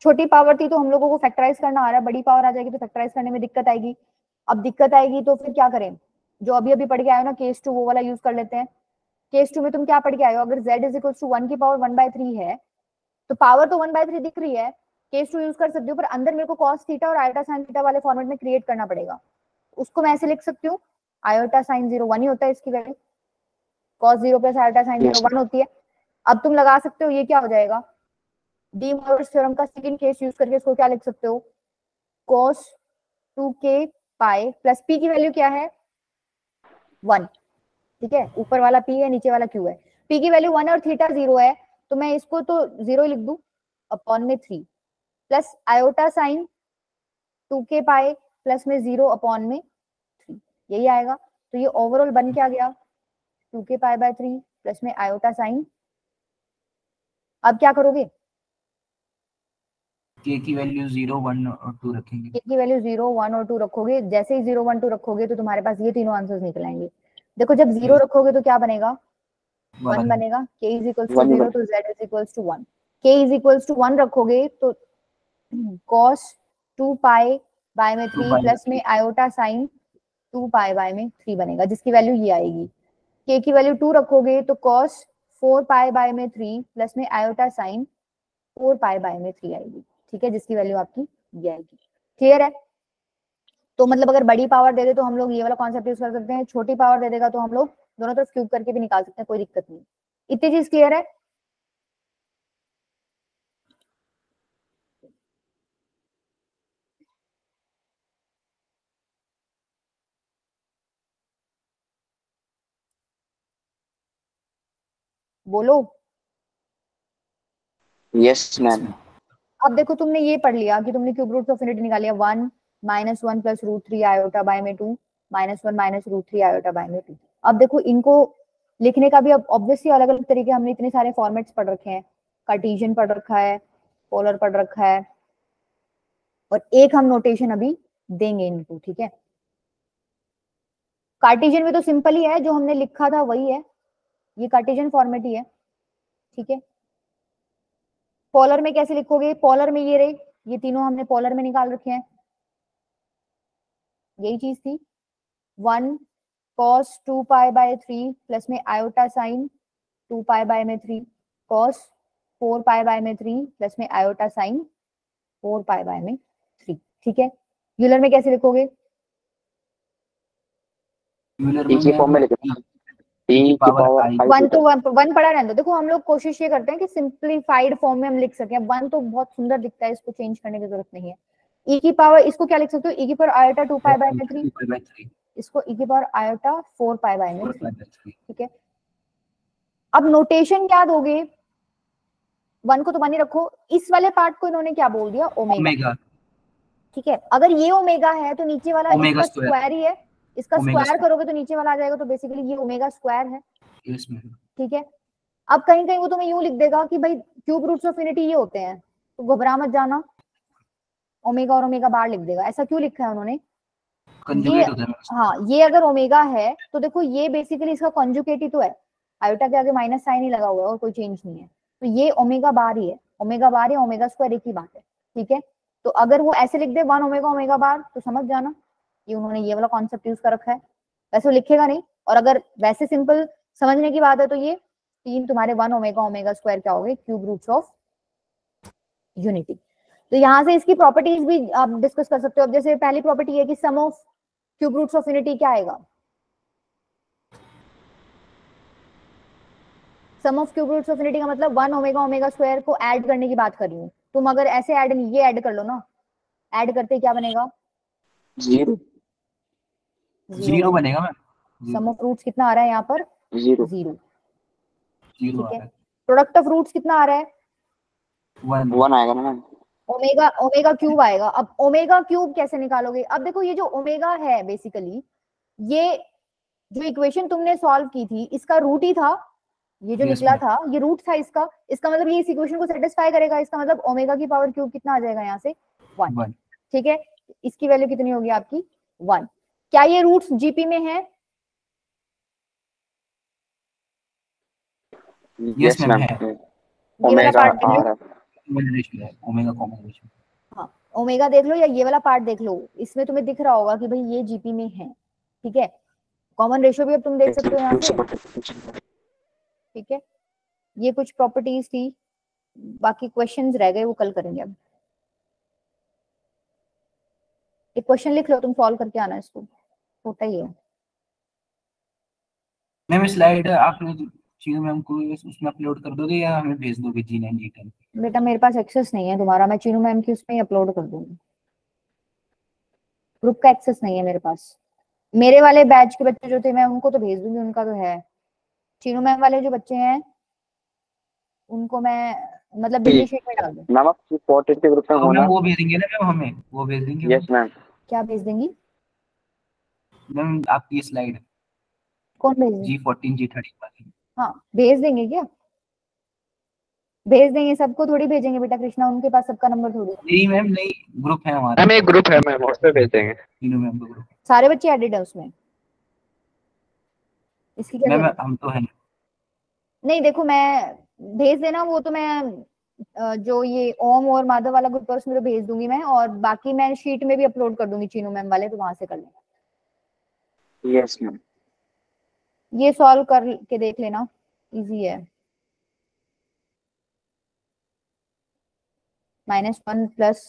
छोटी पावर थी तो हम लोगों को फैक्टराइज करना आ रहा है, बड़ी पावर आ जाएगी तो फैक्टराइज करने में दिक्कत आएगी। अब दिक्कत आएगी तो फिर क्या करें? जो अभी अभी पढ़ के आए हो ना केस 2, वो वाला यूज कर लेते हैं। केस 2 में तुम क्या पढ़ के आए हो? अगर z इज इक्वल्स टू 1 की पावर 1/3 है तो पावर तो 1/3 दिख रही है, केस 2 यूज कर सकती हूँ, पर अंदर मेरे को cos थीटा और आयोटा साइन थीटा वाले फॉर्मेट में क्रिएट करना पड़ेगा। उसको मैं ऐसे लिख सकती हूँ, आयोटा साइन 0 1 ही होता है, इसकी value cos 0 plus iota sign 0 1 होती है। अब तुम लगा सकते हो ये क्या हो जाएगा, डी मोइवर्स थ्योरम का सेकंड केस यूज करके इसको क्या लिख सकते हो, cos 2k pi plus p की वैल्यू क्या है 1, ठीक है। ऊपर वाला p है, नीचे वाला q है। p की वैल्यू 1 और थीटा 0 है, तो मैं इसको तो 0 ही लिख दूं अपॉन में 3 plus iota sign 2k pi plus में 0 अपॉन में 3, यही आएगा। तो ये ओवरऑल बन क्या गया 2k पाई बाय 3 प्लस में आयोटा साइन। अब क्या करोगे? k की वैल्यू 0 1 और 2 रखेंगे। k की वैल्यू 0 1 और 2 रखोगे। जैसे ही 0 1 2 रखोगे तो तुम्हारे पास ये तीनों आंसर्स निकल आएंगे। देखो जब 0 रखोगे तो क्या बनेगा 1 बनेगा, k इज इक्वल्स टू 0 तो z is equals to 1। k is equals to 1 रखोगे तो cos 2 पाई बाय में 3 प्लस में आयोटा साइन 2 पाई बाय में 3 बनेगा, जिसकी वैल्यू ये आएगी। k की वैल्यू 2 रखोगे तो cos 4 पाई बाय में 3 प्लस में आयोटा साइन 4 पाई बाय में 3 आएगी, ठीक है, जिसकी वैल्यू आपकी ये आएगी। क्लियर है? तो मतलब अगर बड़ी पावर दे दे तो हम लोग ये वाला कॉन्सेप्ट यूज कर सकते हैं, छोटी पावर दे देगा तो हम लोग दोनों तरफ क्यूब करके भी निकाल सकते हैं, कोई दिक्कत नहीं। इतनी चीज क्लियर है? बोलो। Yes ma'am. अब देखो तुमने ये पढ़ लिया कि तुमने क्यूब रूट ऑफ इनफिनिटी निकाल लिया, 1 -1 + √3 आयोटा बाय में 2 -1 -√3 आयोटा बाय में 2। अब देखो इनको लिखने का भी अब ऑब्वियसली अलग अलग तरीके, हमने इतने सारे फॉर्मेट्स पढ़ रखे हैं, कार्टेशियन पढ़ रखा है, पोलर पढ़ रखा है, और एक हम नोटेशन अभी देंगे इनको, ठीक है। कार्टेशियन में तो सिंपल ही है, जो हमने लिखा था वही है, ये कार्टेशियन फॉर्मेट ही है, ठीक है। पोलर में कैसे लिखोगे? पोलर में ये रहे, ये तीनों हमने पोलर में निकाल रखे हैं, यही चीज थी। 1 cos 2π/3 प्लस में आयोटा साइन 2π/3 cos 4π/3 प्लस में आयोटा साइन 4π/3, ठीक है। यूलर में कैसे लिखोगे? यूलर ई में की फॉर्म में लिखा ई की पावर आई। वन तो वन पढ़ा रहने दो। देखो हम लोग कोशिश ये करते हैं कि सिंप्लीफाइड फॉर्म में हम लिख सकें। वन तो बहुत सुंदर दिखता है, इसको चेंज करने की जरूरत नहीं है। ई की पावर, इसको क्या लिख सकते हो? ई की पावर आयोटा 2π/3, इसको ई की पावर आयोटा 4π/3, ठीक है। अब नोटेशन क्या दोगे? वन को तो वन ही रखो, इस वाले पार्ट को इन्होंने क्या बोल दिया? ओमेगा, ठीक है। अगर ये ओमेगा है तो नीचे वाला ओमेगा इसका स्क्वायर ही है, इसका ओमेगा स्क्वायर करोगे तो नीचे वाला आ जाएगा, तो बेसिकली ये ओमेगा स्क्वायर है, यस मैम। ठीक है। अब कहीं कहीं वो तुम्हें यूं लिख देगा कि भाई क्यूब रूट्स ऑफ इनफिनिटी ये होते हैं, तो घबरा मत जाना, ओमेगा और ओमेगा बार लिख देगा। ऐसा क्यों लिखा है उन्होंने? ये कंजुगेट होता है मैम। हाँ, ये अगर ओमेगा है तो देखो ये बेसिकली इसका कॉन्जुगेट ही तो है, आयोटा के आगे माइनस साइन ही लगा हुआ है और कोई चेंज नहीं है, तो ये ओमेगा बार ही है। ओमेगा बार या ओमेगा स्क्वायर एक ही बात है, ठीक है। तो अगर वो ऐसे लिख दे 1 ओमेगा ओमेगा बार, तो समझ जाना ये उन्होंने ये वाला कॉन्सेप्ट यूज कर रखा है, वैसे वो लिखेगा नहीं। और अगर वैसे सिंपल समझने की बात है तो ये तीन तुम्हारे 1 ओमेगा ओमेगा स्क्वायर क्या हो गए? Cube roots of unity. तो यहाँ से इसकी प्रॉपर्टीज भी आप डिस्कस कर सकते हो। अब जैसे पहली प्रॉपर्टी है कि sum of cube roots of unity क्या आएगा? Sum of cube roots of unity का मतलब 1 ओमेगा ओमेगा स्क्वायर को ऐड करने की बात कर रही हूँ। तुम अगर ऐसे ऐड नहीं, ये ऐड कर लो ना, ऐड करते क्या बनेगा? जीरो जीरो बनेगा मैम। सम ऑफ रूट्स कितना आ रहा है यहाँ पर? जीरो 0, जीरो ठीक है। प्रोडक्ट ऑफ रूट्स कितना आ रहा है? 1 आएगा ना मैम। ओमेगा ओमेगा क्यूब आएगा। अब ओमेगा क्यूब कैसे निकालोगे? अब देखो ये जो ओमेगा है बेसिकली, ये जो इक्वेशन तुमने सॉल्व की थी इसका रूट ही था, ये जो Yes, निकला ma'am. था ये रूट था इसका। इसका मतलब ये इस इक्वेशन को सेटिस्फाई करेगा, इसका मतलब ओमेगा की पावर क्यूब कितना आ जाएगा यहाँ से? 1, 1 ठीक है। इसकी वैल्यू कितनी होगी आपकी? 1। क्या ये रूट्स जीपी में है? यस मैम है। ये वाला ओमेगा पार्ट देख आ लो, रहा कॉमन रेशियो है, ओमेगा कॉमन रेशियो। हाँ ओमेगा देख लो या ये वाला पार्ट देख लो, इसमें तुम्हें दिख रहा होगा कि भाई ये जीपी में है, ठीक है। कॉमन रेशियो भी अब तुम देख सकते हो यहाँ से, ठीक है। ये कुछ प्रॉपर्टीज थी, बाकी क्वेश्चंस रह गए वो कल करेंगे। अब एक क्वेश्चन लिख लो, तुम सॉल्व करके आना इसको, होता ही है। मैम स्लाइड आपने चीनू मैम को उसमें अपलोड कर दोगे या हमें भेज दोगे G9 G10? बेटा मेरे पास एक्सेस नहीं है तुम्हारा, मैं चीनू मैम की उसमें ही अपलोड कर दूंगी, ग्रुप का एक्सेस नहीं है मेरे पास। मेरे वाले बैच के बच्चे जो थे मैं उनको तो भेज दूंगी, उनका तो है। चीनू मैम वाले जो बच्चे हैं उनको मैं मतलब दिल्ली शीट में डाल दूं। मैम आप 40 के ग्रुप में तो होना। मैम वो भेजेंगे ना मैम, हमें वो भेज देंगे। Yes ma'am. क्या भेज देंगी? मैम आपकी स्लाइड कौन भेज देंगे? G14 G13 वाली। हाँ भेज देंगे, क्या भेज देंगे? सबको थोड़ी भेजेंगे बेटा कृष्णा, उनके पास सबका नंबर थोड़ी है। नहीं मैम नहीं, ग्रुप है हमारा। मैम एक ग्रुप है मैम, उस पे भेज देंगे। चीनू मैम का ग्रुप। सारे बच्चे एडिड है उसमें, इसकी क्या मैम जरूरत है? हम तो हैं। नहीं देखो मैं भेज देना, वो तो मैं जो ये ओम और माधव वाला ग्रुप है उसमें तो भेज दूंगी मैं, और बाकी मैं शीट में भी अपलोड कर दूंगी चीनू मैम वाले, तो वहां से कर लेना। Yes ma'am. ये सॉल्व कर के देख लेना, इजी है। -1 प्लस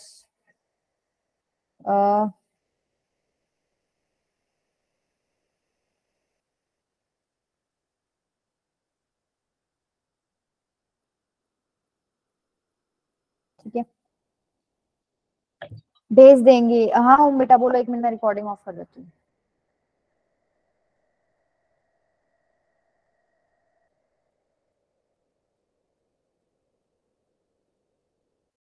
भेज देंगे। हाँ बेटा बोलो, 1 मिनट में रिकॉर्डिंग ऑफ कर देती हूँ।